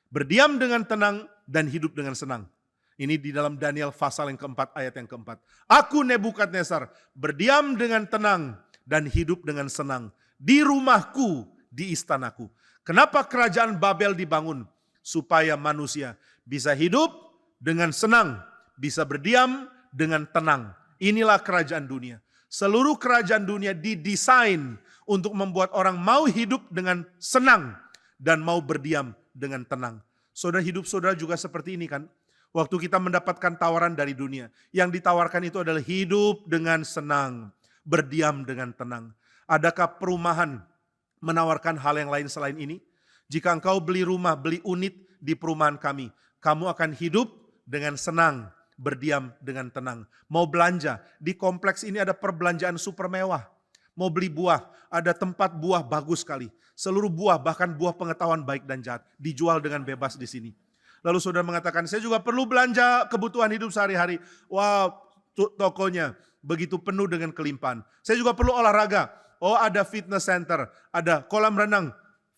Berdiam dengan tenang dan hidup dengan senang. Ini di dalam Daniel pasal yang keempat, ayat yang keempat. Aku Nebukadnezar berdiam dengan tenang dan hidup dengan senang di rumahku, di istanaku. Kenapa kerajaan Babel dibangun? Supaya manusia bisa hidup dengan senang, bisa berdiam dengan tenang. Inilah kerajaan dunia. Seluruh kerajaan dunia didesain untuk membuat orang mau hidup dengan senang dan mau berdiam dengan tenang. Saudara, hidup saudara juga seperti ini kan? Waktu kita mendapatkan tawaran dari dunia, yang ditawarkan itu adalah hidup dengan senang, berdiam dengan tenang. Adakah perumahan menawarkan hal yang lain selain ini? Jika engkau beli rumah, beli unit di perumahan kami, kamu akan hidup dengan senang, berdiam dengan tenang. Mau belanja, di kompleks ini ada perbelanjaan super mewah. Mau beli buah, ada tempat buah bagus sekali. Seluruh buah, bahkan buah pengetahuan baik dan jahat, dijual dengan bebas di sini. Lalu saudara mengatakan, saya juga perlu belanja kebutuhan hidup sehari-hari. Wah, tokonya begitu penuh dengan kelimpahan. Saya juga perlu olahraga. Oh, ada fitness center, ada kolam renang,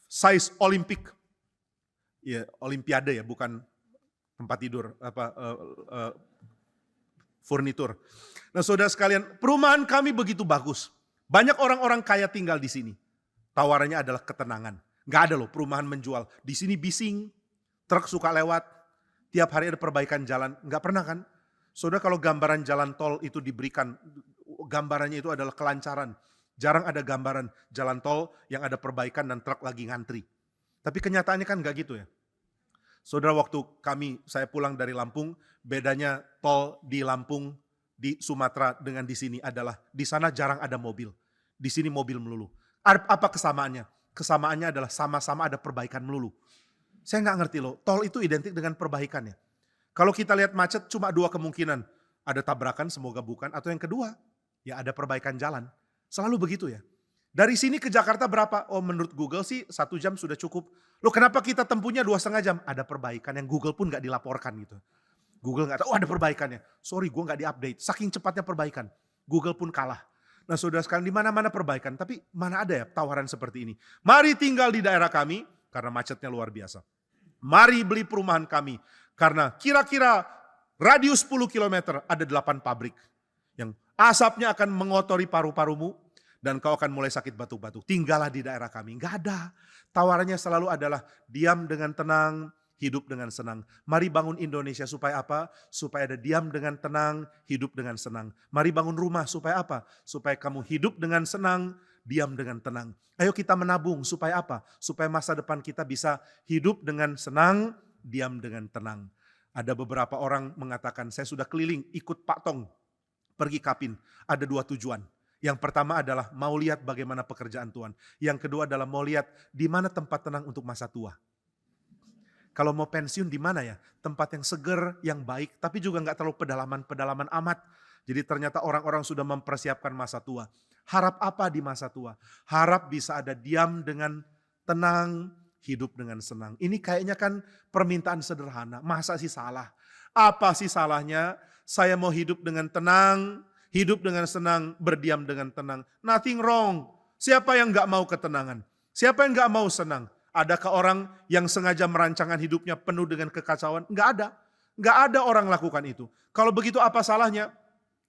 size Olimpik. Ya, olimpiade ya, bukan tempat tidur, furnitur. Nah saudara sekalian, perumahan kami begitu bagus. Banyak orang-orang kaya tinggal di sini. Tawarannya adalah ketenangan. Gak ada loh perumahan menjual. Di sini bising, truk suka lewat, tiap hari ada perbaikan jalan. Gak pernah kan? Saudara, kalau gambaran jalan tol itu diberikan, gambarannya itu adalah kelancaran. Jarang ada gambaran jalan tol yang ada perbaikan dan truk lagi ngantri. Tapi kenyataannya kan gak gitu ya. Saudara, waktu saya pulang dari Lampung, bedanya tol di Lampung, di Sumatera dengan di sini adalah, di sana jarang ada mobil. Di sini mobil melulu. Apa kesamaannya? Kesamaannya adalah sama-sama ada perbaikan melulu. Saya nggak ngerti loh, tol itu identik dengan perbaikannya. Kalau kita lihat macet cuma dua kemungkinan. Ada tabrakan, semoga bukan. Atau yang kedua, ya ada perbaikan jalan. Selalu begitu ya. Dari sini ke Jakarta berapa? Oh menurut Google sih 1 jam sudah cukup. Loh kenapa kita tempuhnya 2,5 jam? Ada perbaikan yang Google pun nggak dilaporkan gitu. Google nggak tahu, oh ada perbaikannya. Sorry, gue nggak diupdate. Saking cepatnya perbaikan. Google pun kalah. Nah saudara sekalian, di mana-mana perbaikan. Tapi mana ada ya tawaran seperti ini. Mari tinggal di daerah kami, karena macetnya luar biasa. Mari beli perumahan kami, karena kira-kira radius 10 km ada 8 pabrik. Yang asapnya akan mengotori paru-parumu, dan kau akan mulai sakit batuk-batuk. Tinggallah di daerah kami. Nggak ada. Tawarannya selalu adalah diam dengan tenang, hidup dengan senang. Mari bangun Indonesia supaya apa? Supaya ada diam dengan tenang, hidup dengan senang. Mari bangun rumah supaya apa? Supaya kamu hidup dengan senang, diam dengan tenang. Ayo kita menabung supaya apa? Supaya masa depan kita bisa hidup dengan senang, diam dengan tenang. Ada beberapa orang mengatakan, saya sudah keliling ikut Pak Tong pergi Kapin. Ada 2 tujuan. Yang pertama adalah mau lihat bagaimana pekerjaan Tuhan. Yang kedua adalah mau lihat di mana tempat tenang untuk masa tua. Kalau mau pensiun di mana ya? Tempat yang seger, yang baik, tapi juga nggak terlalu pedalaman amat. Jadi ternyata orang-orang sudah mempersiapkan masa tua. Harap apa di masa tua? Harap bisa ada diam dengan tenang, hidup dengan senang. Ini kayaknya kan permintaan sederhana. Masa sih salah? Apa sih salahnya? Saya mau hidup dengan tenang, hidup dengan senang, berdiam dengan tenang. Nothing wrong. Siapa yang nggak mau ketenangan? Siapa yang nggak mau senang? Adakah orang yang sengaja merancangkan hidupnya penuh dengan kekacauan? Enggak ada. Enggak ada orang lakukan itu. Kalau begitu apa salahnya?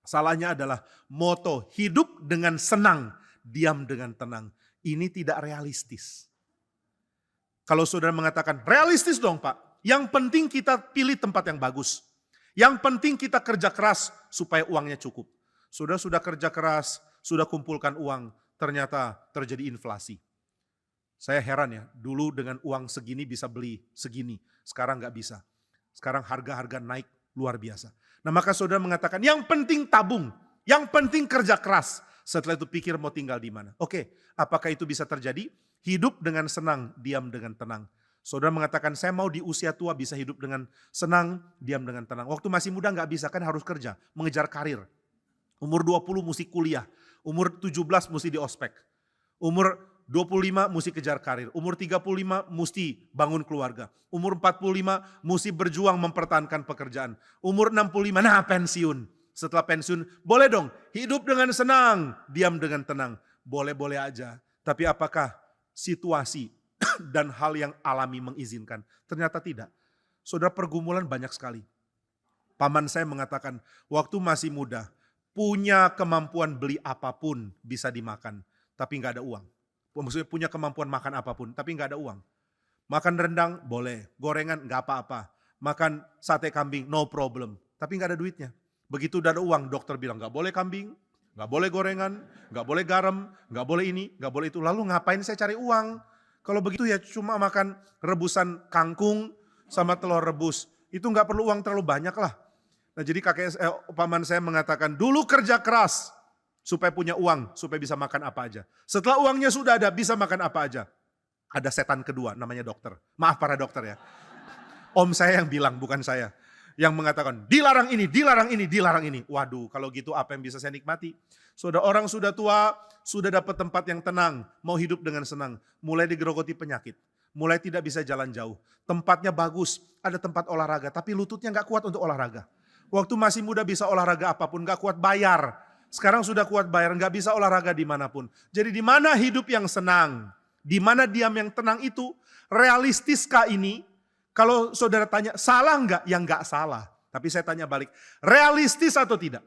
Salahnya adalah moto hidup dengan senang, diam dengan tenang. Ini tidak realistis. Kalau saudara mengatakan, realistis dong Pak. Yang penting kita pilih tempat yang bagus. Yang penting kita kerja keras supaya uangnya cukup. Saudara sudah kerja keras, sudah kumpulkan uang, ternyata terjadi inflasi. Saya heran ya, dulu dengan uang segini bisa beli segini, sekarang nggak bisa. Sekarang harga-harga naik luar biasa. Nah maka saudara mengatakan, yang penting tabung, yang penting kerja keras. Setelah itu pikir mau tinggal di mana. Oke, apakah itu bisa terjadi? Hidup dengan senang, diam dengan tenang. Saudara mengatakan, saya mau di usia tua bisa hidup dengan senang, diam dengan tenang. Waktu masih muda nggak bisa, kan harus kerja, mengejar karir. Umur 20 mesti kuliah, umur 17 mesti di ospek. Umur 25 mesti kejar karir, umur 35 mesti bangun keluarga, umur 45 mesti berjuang mempertahankan pekerjaan, umur 65 nah pensiun. Setelah pensiun boleh dong hidup dengan senang, diam dengan tenang. Boleh-boleh aja, tapi apakah situasi dan hal yang alami mengizinkan? Ternyata tidak. Saudara, pergumulan banyak sekali. Paman saya mengatakan waktu masih muda punya kemampuan beli apapun bisa dimakan, tapi nggak ada uang. Maksudnya punya kemampuan makan apapun, tapi nggak ada uang. Makan rendang boleh, gorengan nggak apa-apa. Makan sate kambing no problem, tapi nggak ada duitnya. Begitu udah ada uang, dokter bilang nggak boleh kambing, nggak boleh gorengan, nggak boleh garam, nggak boleh ini, nggak boleh itu. Lalu ngapain saya cari uang? Kalau begitu ya cuma makan rebusan kangkung sama telur rebus. Itu nggak perlu uang terlalu banyak lah. Nah jadi paman saya mengatakan dulu kerja keras supaya punya uang, supaya bisa makan apa aja. Setelah uangnya sudah ada, bisa makan apa aja. Ada setan kedua, namanya dokter. Maaf para dokter ya. Om saya yang bilang, bukan saya. Yang mengatakan, dilarang ini, dilarang ini, dilarang ini. Waduh, kalau gitu apa yang bisa saya nikmati? Sudah orang sudah tua, sudah dapat tempat yang tenang, mau hidup dengan senang. Mulai digerogoti penyakit, mulai tidak bisa jalan jauh. Tempatnya bagus, ada tempat olahraga, tapi lututnya gak kuat untuk olahraga. Waktu masih muda bisa olahraga apapun, gak kuat bayar. Sekarang sudah kuat bayar, nggak bisa olahraga dimanapun. Jadi di mana hidup yang senang, di mana diam yang tenang itu, realistiskah ini? Kalau saudara tanya, salah nggak? Ya nggak salah. Tapi saya tanya balik, realistis atau tidak?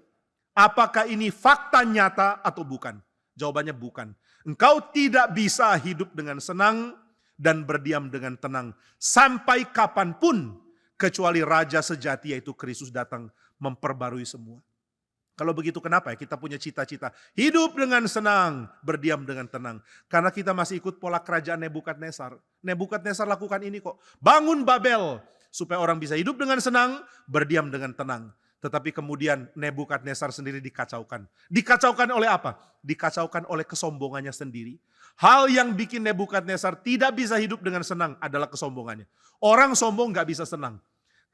Apakah ini fakta nyata atau bukan? Jawabannya bukan. Engkau tidak bisa hidup dengan senang dan berdiam dengan tenang. Sampai kapanpun, kecuali Raja sejati yaitu Kristus datang memperbarui semua. Kalau begitu kenapa ya kita punya cita-cita hidup dengan senang, berdiam dengan tenang. Karena kita masih ikut pola kerajaan Nebukadnezar. Nebukadnezar lakukan ini kok. Bangun Babel supaya orang bisa hidup dengan senang, berdiam dengan tenang. Tetapi kemudian Nebukadnezar sendiri dikacaukan. Dikacaukan oleh apa? Dikacaukan oleh kesombongannya sendiri. Hal yang bikin Nebukadnezar tidak bisa hidup dengan senang adalah kesombongannya. Orang sombong gak bisa senang.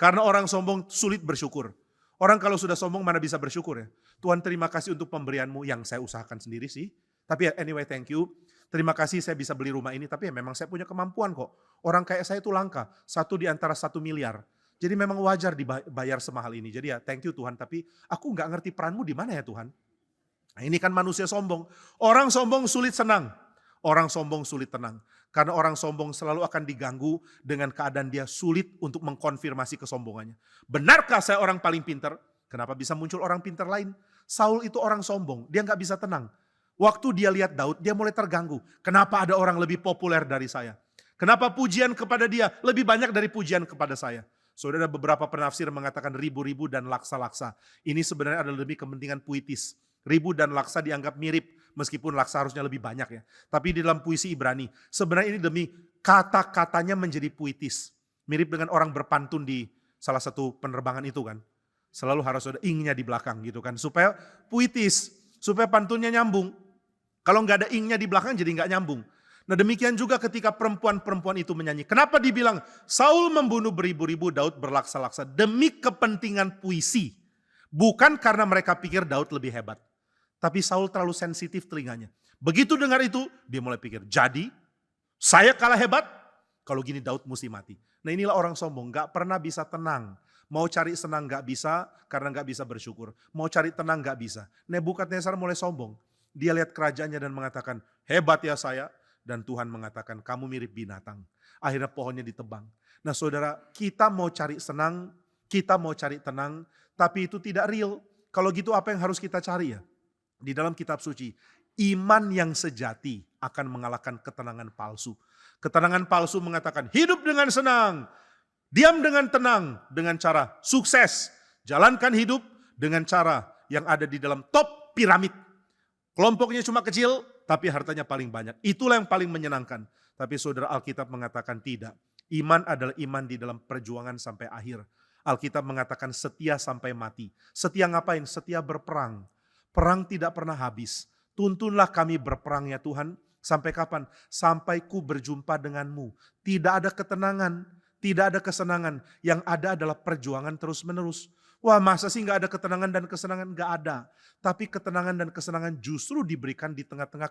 Karena orang sombong sulit bersyukur. Orang kalau sudah sombong mana bisa bersyukur ya. Tuhan terima kasih untuk pemberianmu yang saya usahakan sendiri sih. Tapi anyway thank you. Terima kasih saya bisa beli rumah ini. Tapi ya memang saya punya kemampuan kok. Orang kayak saya itu langka. 1 di antara 1 miliar. Jadi memang wajar dibayar semahal ini. Jadi ya thank you Tuhan. Tapi aku gak ngerti peranmu di mana ya Tuhan. Nah, ini kan manusia sombong. Orang sombong sulit senang. Orang sombong sulit tenang. Karena orang sombong selalu akan diganggu dengan keadaan dia sulit untuk mengkonfirmasi kesombongannya. Benarkah saya orang paling pintar? Kenapa bisa muncul orang pintar lain? Saul itu orang sombong, dia nggak bisa tenang. Waktu dia lihat Daud, dia mulai terganggu. Kenapa ada orang lebih populer dari saya? Kenapa pujian kepada dia lebih banyak dari pujian kepada saya? Saudara, beberapa penafsir mengatakan ribu-ribu dan laksa-laksa. Ini sebenarnya adalah demi kepentingan puitis. Ribu dan laksa dianggap mirip, meskipun laksa harusnya lebih banyak ya. Tapi di dalam puisi Ibrani, sebenarnya ini demi kata-katanya menjadi puitis. Mirip dengan orang berpantun di salah satu penerbangan itu kan. Selalu harus ada ingnya di belakang gitu kan. Supaya puitis, supaya pantunnya nyambung. Kalau nggak ada ingnya di belakang jadi nggak nyambung. Nah demikian juga ketika perempuan-perempuan itu menyanyi. Kenapa dibilang Saul membunuh beribu-ribu, Daud berlaksa-laksa? Demi kepentingan puisi. Bukan karena mereka pikir Daud lebih hebat. Tapi Saul terlalu sensitif telinganya. Begitu dengar itu, dia mulai pikir, jadi saya kalah hebat? Kalau gini Daud mesti mati. Nah inilah orang sombong, gak pernah bisa tenang. Mau cari senang gak bisa, karena gak bisa bersyukur. Mau cari tenang gak bisa. Nebukadnezar mulai sombong. Dia lihat kerajaannya dan mengatakan, hebat ya saya. Dan Tuhan mengatakan, kamu mirip binatang. Akhirnya pohonnya ditebang. Nah saudara, kita mau cari senang, kita mau cari tenang, tapi itu tidak real. Kalau gitu apa yang harus kita cari ya? Di dalam kitab suci, iman yang sejati akan mengalahkan ketenangan palsu. Ketenangan palsu mengatakan hidup dengan senang, diam dengan tenang, dengan cara sukses. Jalankan hidup dengan cara yang ada di dalam top piramid. Kelompoknya cuma kecil, tapi hartanya paling banyak. Itulah yang paling menyenangkan. Tapi saudara, Alkitab mengatakan tidak. Iman adalah iman di dalam perjuangan sampai akhir. Alkitab mengatakan setia sampai mati. Setia ngapain? Setia berperang. Perang tidak pernah habis. Tuntunlah kami berperang ya Tuhan. Sampai kapan? Sampai ku berjumpa denganmu. Tidak ada ketenangan, tidak ada kesenangan. Yang ada adalah perjuangan terus menerus. Wah, masa sih gak ada ketenangan dan kesenangan? Gak ada. Tapi ketenangan dan kesenangan justru diberikan di tengah-tengah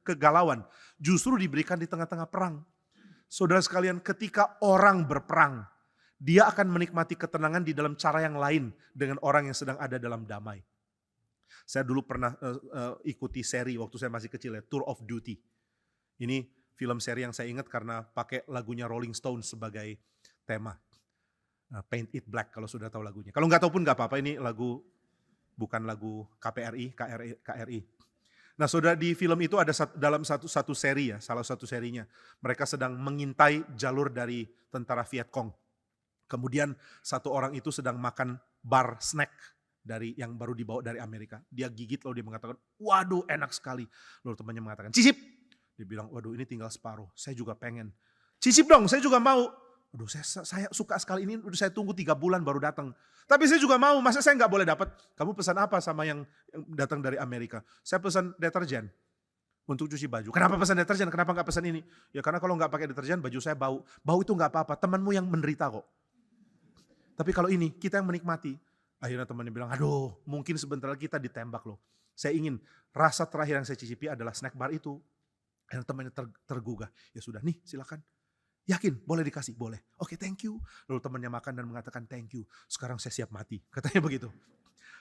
kegalauan. Justru diberikan di tengah-tengah perang. Saudara sekalian, ketika orang berperang, dia akan menikmati ketenangan di dalam cara yang lain dengan orang yang sedang ada dalam damai. Saya dulu pernah ikuti seri waktu saya masih kecil ya, Tour of Duty. Ini film seri yang saya ingat karena pakai lagunya Rolling Stones sebagai tema. Paint It Black kalau sudah tahu lagunya. Kalau nggak tahu pun nggak apa-apa, ini lagu bukan lagu KRI. Nah saudara, di film itu ada dalam satu seri ya, salah satu serinya. Mereka sedang mengintai jalur dari tentara Viet Cong. Kemudian satu orang itu sedang makan bar snack dari yang baru dibawa dari Amerika. Dia gigit lalu dia mengatakan, waduh enak sekali. Lalu temannya mengatakan, cicip. Dia bilang, waduh ini tinggal separuh, saya juga pengen. Cicip dong, saya juga mau. Aduh saya suka sekali ini, udah saya tunggu 3 bulan baru datang. Tapi saya juga mau, masa saya nggak boleh dapat? Kamu pesan apa sama yang datang dari Amerika? Saya pesan deterjen untuk cuci baju. Kenapa pesan deterjen? Kenapa nggak pesan ini? Ya karena kalau nggak pakai deterjen baju saya bau. Bau itu nggak apa-apa, temanmu yang menderita kok. Tapi kalau ini kita yang menikmati. Akhirnya temannya bilang, aduh mungkin sebentar lagi kita ditembak loh. Saya ingin rasa terakhir yang saya cicipi adalah snack bar itu. Akhirnya temannya tergugah. Ya sudah nih silakan. Yakin? Boleh dikasih? Boleh. Oke, thank you. Lalu temannya makan dan mengatakan thank you. Sekarang saya siap mati. Katanya begitu.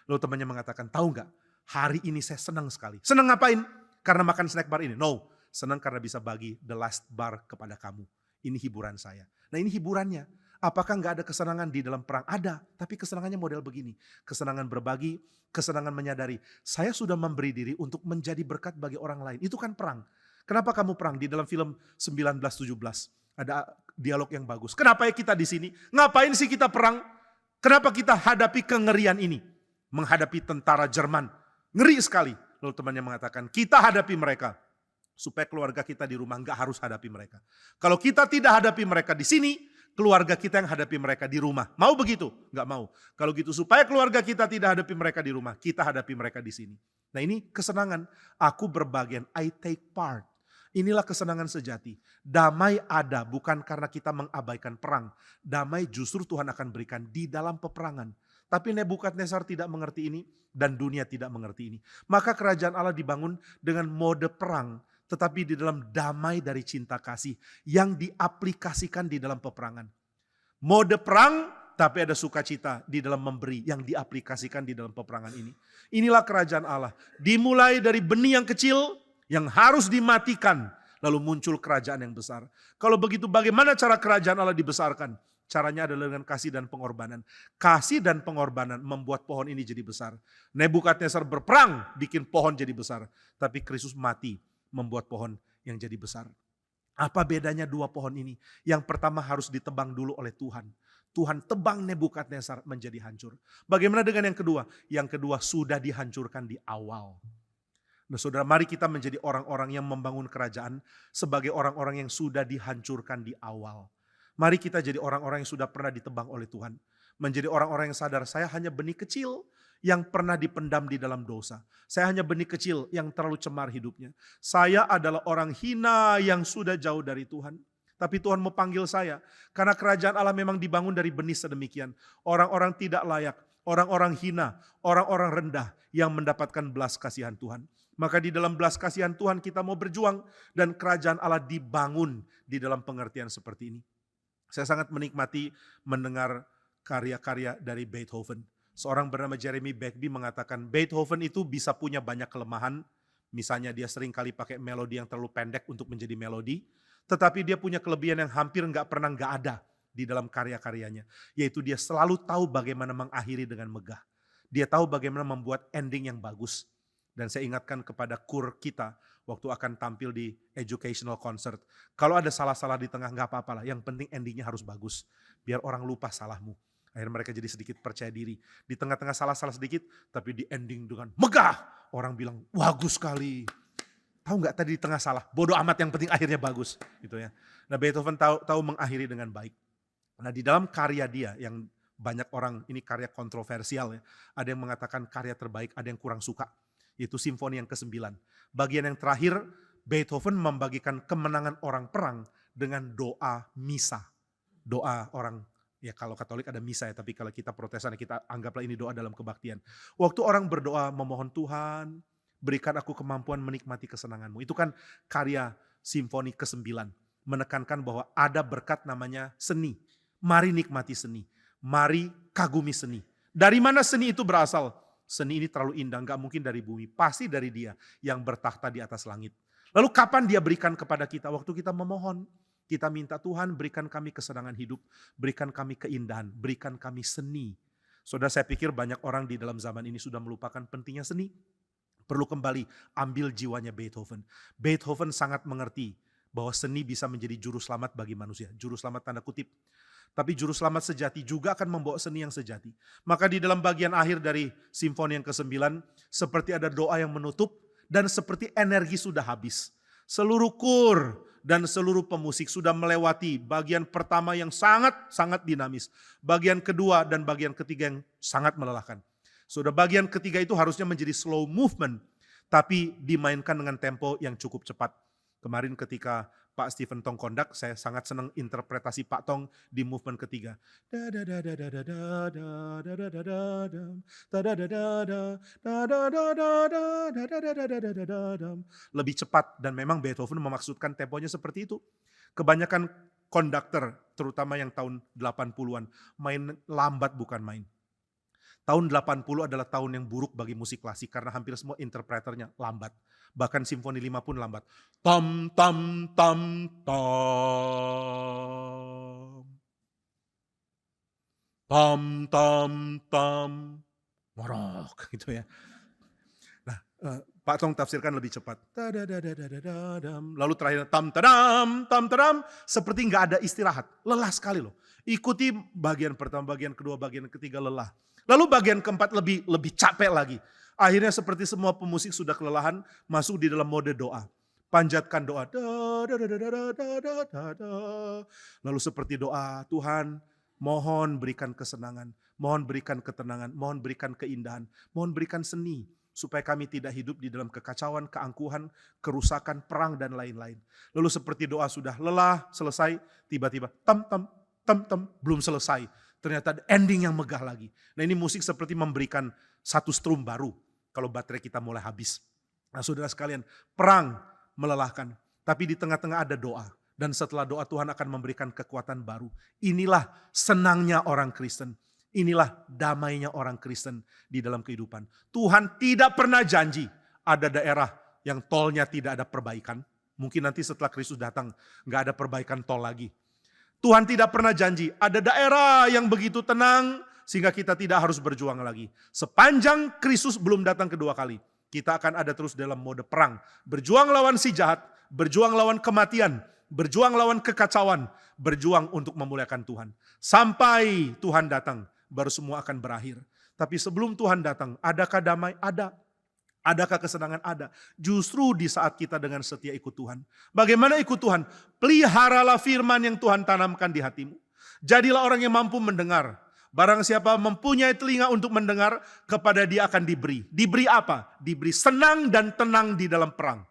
Lalu temannya mengatakan, tahu nggak? Hari ini saya senang sekali. Senang ngapain? Karena makan snack bar ini? No. Senang karena bisa bagi the last bar kepada kamu. Ini hiburan saya. Nah ini hiburannya. Apakah nggak ada kesenangan di dalam perang? Ada. Tapi kesenangannya model begini. Kesenangan berbagi, kesenangan menyadari. Saya sudah memberi diri untuk menjadi berkat bagi orang lain. Itu kan perang. Kenapa kamu perang? Di dalam film 1917. Ada dialog yang bagus. Kenapa ya kita di sini? Ngapain sih kita perang? Kenapa kita hadapi kengerian ini? Menghadapi tentara Jerman. Ngeri sekali. Lalu temannya mengatakan, kita hadapi mereka. Supaya keluarga kita di rumah nggak harus hadapi mereka. Kalau kita tidak hadapi mereka di sini, keluarga kita yang hadapi mereka di rumah. Mau begitu? Nggak mau. Kalau gitu supaya keluarga kita tidak hadapi mereka di rumah, kita hadapi mereka di sini. Nah ini kesenangan. Aku berbagian, I take part. Inilah kesenangan sejati. Damai ada bukan karena kita mengabaikan perang. Damai justru Tuhan akan berikan di dalam peperangan. Tapi Nebukadnezar tidak mengerti ini dan dunia tidak mengerti ini. Maka kerajaan Allah dibangun dengan mode perang, tetapi di dalam damai dari cinta kasih yang diaplikasikan di dalam peperangan. Mode perang tapi ada sukacita di dalam memberi yang diaplikasikan di dalam peperangan ini. Inilah kerajaan Allah. Dimulai dari benih yang kecil yang harus dimatikan, lalu muncul kerajaan yang besar. Kalau begitu bagaimana cara kerajaan Allah dibesarkan? Caranya adalah dengan kasih dan pengorbanan. Kasih dan pengorbanan membuat pohon ini jadi besar. Nebukadnezar berperang bikin pohon jadi besar. Tapi Kristus mati membuat pohon yang jadi besar. Apa bedanya dua pohon ini? Yang pertama harus ditebang dulu oleh Tuhan. Tuhan tebang Nebukadnezar menjadi hancur. Bagaimana dengan yang kedua? Yang kedua sudah dihancurkan di awal. Nah saudara, mari kita menjadi orang-orang yang membangun kerajaan sebagai orang-orang yang sudah dihancurkan di awal. Mari kita jadi orang-orang yang sudah pernah ditebang oleh Tuhan. Menjadi orang-orang yang sadar, saya hanya benih kecil yang pernah dipendam di dalam dosa. Saya hanya benih kecil yang terlalu cemar hidupnya. Saya adalah orang hina yang sudah jauh dari Tuhan. Tapi Tuhan mau panggil saya. Karena kerajaan Allah memang dibangun dari benih sedemikian. Orang-orang tidak layak, orang-orang hina, orang-orang rendah yang mendapatkan belas kasihan Tuhan. Maka di dalam belas kasihan Tuhan kita mau berjuang dan kerajaan Allah dibangun di dalam pengertian seperti ini. Saya sangat menikmati mendengar karya-karya dari Beethoven. Seorang bernama Jeremy Begbie mengatakan Beethoven itu bisa punya banyak kelemahan, Misalnya dia sering kali pakai melodi yang terlalu pendek untuk menjadi melodi, tetapi dia punya kelebihan yang hampir nggak ada di dalam karya-karyanya. Yaitu dia selalu tahu bagaimana mengakhiri dengan megah. Dia tahu bagaimana membuat ending yang bagus. Dan saya ingatkan kepada kur kita waktu akan tampil di educational concert. Kalau ada salah-salah di tengah nggak apa-apa lah, yang penting endingnya harus bagus. Biar orang lupa salahmu. Akhirnya mereka jadi sedikit percaya diri. Di tengah-tengah salah-salah sedikit, tapi di ending dengan megah. Orang bilang, bagus sekali. Tahu nggak tadi di tengah salah? Bodoh amat, yang penting akhirnya bagus. Gitu ya. Nah, Beethoven tahu mengakhiri dengan baik. Nah, di dalam karya dia yang banyak orang, ini karya kontroversial ya. Ada yang mengatakan karya terbaik, ada yang kurang suka. Yaitu simfoni yang ke-9. Bagian yang terakhir, Beethoven membagikan kemenangan orang perang dengan doa misa. Doa orang, ya kalau Katolik ada misa ya, tapi kalau kita Protestan kita anggaplah ini doa dalam kebaktian. Waktu orang berdoa memohon Tuhan, berikan aku kemampuan menikmati kesenanganmu. Itu kan karya simfoni ke-9. Menekankan bahwa ada berkat namanya seni. Mari nikmati seni. Mari kagumi seni. Dari mana seni itu berasal? Seni ini terlalu indah, gak mungkin dari bumi. Pasti dari Dia yang bertakhta di atas langit. Lalu kapan Dia berikan kepada kita? Waktu kita memohon. Kita minta Tuhan berikan kami kesenangan hidup, berikan kami keindahan, berikan kami seni. Saudara, saya pikir banyak orang di dalam zaman ini sudah melupakan pentingnya seni. Perlu kembali ambil jiwanya Beethoven. Beethoven sangat mengerti bahwa seni bisa menjadi juru selamat bagi manusia. Juru selamat tanda kutip. Tapi juru selamat sejati juga akan membawa seni yang sejati. Maka di dalam bagian akhir dari simfoni yang ke-9, seperti ada doa yang menutup dan seperti energi sudah habis. Seluruh kur dan seluruh pemusik sudah melewati bagian pertama yang sangat dinamis. Bagian kedua dan bagian ketiga yang sangat melelahkan. Sudah bagian ketiga itu harusnya menjadi slow movement, tapi dimainkan dengan tempo yang cukup cepat. Kemarin ketika Pak Stephen Tong kondak, saya sangat senang interpretasi Pak Tong di movement ketiga. Lebih cepat dan memang Beethoven memaksudkan temponya seperti itu. Kebanyakan konduktor, terutama yang tahun 80-an, main lambat bukan main. Tahun 80 adalah tahun yang buruk bagi musik klasik karena hampir semua interpreternya lambat. Bahkan simfoni 5 pun lambat. Tam tam tam tam. Tam tam tam. Morok gitu ya. Nah, Pak Tong tafsirkan lebih cepat. Lalu terakhir tam tadam seperti nggak ada istirahat. Lelah sekali loh. Ikuti bagian pertama, bagian kedua, bagian ketiga lelah. Lalu bagian keempat lebih capek lagi. Akhirnya seperti semua pemusik sudah kelelahan, masuk di dalam mode doa. Panjatkan doa. Lalu seperti doa, Tuhan mohon berikan kesenangan, mohon berikan ketenangan, mohon berikan keindahan, mohon berikan seni. Supaya kami tidak hidup di dalam kekacauan, keangkuhan, kerusakan, perang, dan lain-lain. Lalu seperti doa sudah lelah, selesai, tiba-tiba tam, belum selesai. Ternyata ada ending yang megah lagi. Nah, ini musik seperti memberikan satu strum baru kalau baterai kita mulai habis. Nah, saudara sekalian, perang melelahkan, tapi di tengah-tengah ada doa. Dan setelah doa Tuhan akan memberikan kekuatan baru. Inilah senangnya orang Kristen. Inilah damainya orang Kristen di dalam kehidupan. Tuhan tidak pernah janji ada daerah yang tolnya tidak ada perbaikan. Mungkin nanti setelah Kristus datang gak ada perbaikan tol lagi. Tuhan tidak pernah janji ada daerah yang begitu tenang sehingga kita tidak harus berjuang lagi. Sepanjang Kristus belum datang kedua kali, kita akan ada terus dalam mode perang. Berjuang lawan si jahat, berjuang lawan kematian, berjuang lawan kekacauan, berjuang untuk memuliakan Tuhan. Sampai Tuhan datang, baru semua akan berakhir. Tapi sebelum Tuhan datang, adakah damai? Ada. Adakah kesenangan? Ada. Justru di saat kita dengan setia ikut Tuhan. Bagaimana ikut Tuhan? Peliharalah firman yang Tuhan tanamkan di hatimu. Jadilah orang yang mampu mendengar. Barang siapa mempunyai telinga untuk mendengar, kepada dia akan diberi. Diberi apa? Diberi senang dan tenang di dalam perang.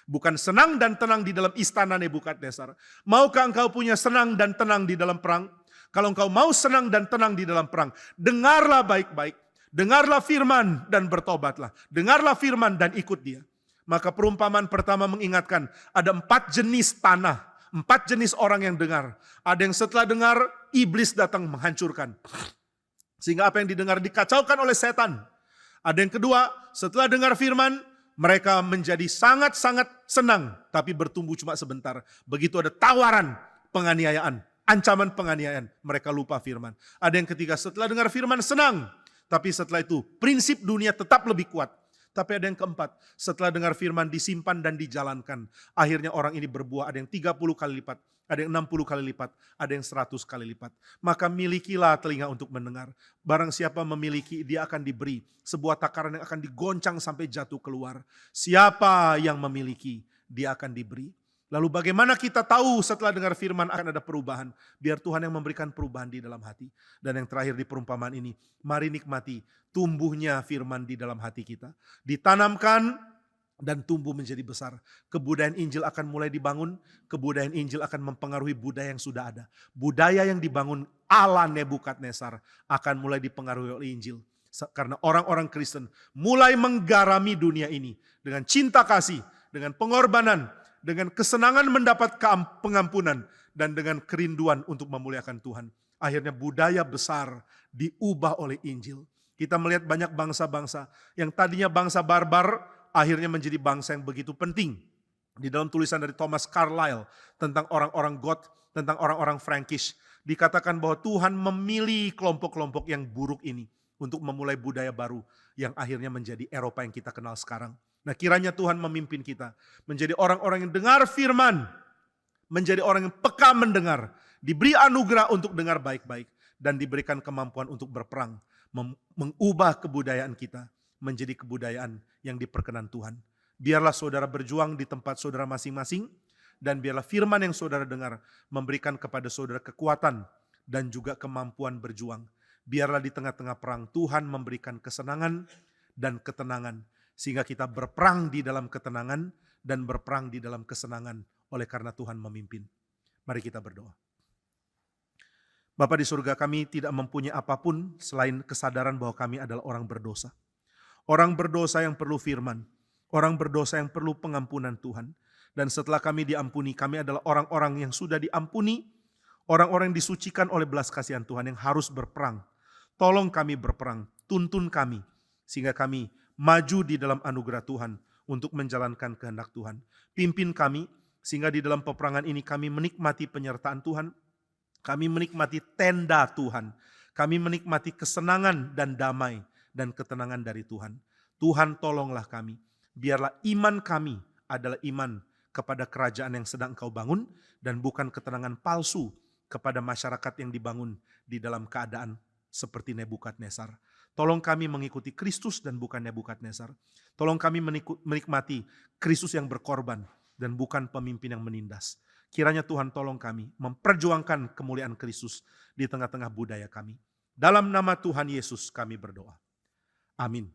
Bukan senang dan tenang di dalam istana Nebukadnezar. Maukah engkau punya senang dan tenang di dalam perang? Kalau engkau mau senang dan tenang di dalam perang, dengarlah baik-baik. Dengarlah firman dan bertobatlah. Dengarlah firman dan ikut dia. Maka perumpamaan pertama mengingatkan ada 4 jenis tanah. 4 jenis orang yang dengar. Ada yang setelah dengar iblis datang menghancurkan. Sehingga apa yang didengar dikacaukan oleh setan. Ada yang kedua, setelah dengar firman Mereka menjadi sangat-sangat senang, tapi bertumbuh cuma sebentar. Begitu ada tawaran penganiayaan, ancaman penganiayaan, mereka lupa firman. Ada yang ketiga, setelah dengar firman senang, tapi setelah itu prinsip dunia tetap lebih kuat. Tapi ada yang keempat, setelah dengar firman disimpan dan dijalankan. Akhirnya orang ini berbuah, ada yang 30 kali lipat, ada yang 60 kali lipat, ada yang 100 kali lipat. Maka milikilah telinga untuk mendengar. Barang siapa memiliki, dia akan diberi sebuah takaran yang akan digoncang sampai jatuh keluar. Siapa yang memiliki, dia akan diberi. Lalu bagaimana kita tahu setelah dengar firman akan ada perubahan? Biar Tuhan yang memberikan perubahan di dalam hati. Dan yang terakhir di perumpamaan ini, mari nikmati tumbuhnya firman di dalam hati kita. Ditanamkan dan tumbuh menjadi besar. Kebudayaan Injil akan mulai dibangun, kebudayaan Injil akan mempengaruhi budaya yang sudah ada. Budaya yang dibangun ala Nebukadnezar akan mulai dipengaruhi oleh Injil. Karena orang-orang Kristen mulai menggarami dunia ini dengan cinta kasih, dengan pengorbanan, dengan kesenangan mendapat pengampunan, dan dengan kerinduan untuk memuliakan Tuhan. Akhirnya budaya besar diubah oleh Injil. Kita melihat banyak bangsa-bangsa yang tadinya bangsa barbar, akhirnya menjadi bangsa yang begitu penting. Di dalam tulisan dari Thomas Carlyle tentang orang-orang Goth, tentang orang-orang Frankish, dikatakan bahwa Tuhan memilih kelompok-kelompok yang buruk ini untuk memulai budaya baru yang akhirnya menjadi Eropa yang kita kenal sekarang. Nah, kiranya Tuhan memimpin kita menjadi orang-orang yang dengar firman, menjadi orang yang peka mendengar, diberi anugerah untuk dengar baik-baik, dan diberikan kemampuan untuk berperang, mengubah kebudayaan kita menjadi kebudayaan yang diperkenan Tuhan. Biarlah saudara berjuang di tempat saudara masing-masing, dan biarlah firman yang saudara dengar memberikan kepada saudara kekuatan dan juga kemampuan berjuang. Biarlah di tengah-tengah perang Tuhan memberikan kesenangan dan ketenangan, sehingga kita berperang di dalam ketenangan dan berperang di dalam kesenangan oleh karena Tuhan memimpin. Mari kita berdoa. Bapa di surga, kami tidak mempunyai apapun selain kesadaran bahwa kami adalah orang berdosa. Orang berdosa yang perlu firman, orang berdosa yang perlu pengampunan Tuhan. Dan setelah kami diampuni, kami adalah orang-orang yang sudah diampuni, orang-orang yang disucikan oleh belas kasihan Tuhan yang harus berperang. Tolong kami berperang, tuntun kami, sehingga kami maju di dalam anugerah Tuhan untuk menjalankan kehendak Tuhan. Pimpin kami sehingga di dalam peperangan ini kami menikmati penyertaan Tuhan. Kami menikmati tenda Tuhan. Kami menikmati kesenangan dan damai dan ketenangan dari Tuhan. Tuhan tolonglah kami. Biarlah iman kami adalah iman kepada kerajaan yang sedang Engkau bangun dan bukan ketenangan palsu kepada masyarakat yang dibangun di dalam keadaan seperti Nebukadnezar. Tolong kami mengikuti Kristus dan bukan Nebukadnezar. Tolong kami menikmati Kristus yang berkorban dan bukan pemimpin yang menindas. Kiranya Tuhan tolong kami memperjuangkan kemuliaan Kristus di tengah-tengah budaya kami. Dalam nama Tuhan Yesus kami berdoa. Amin.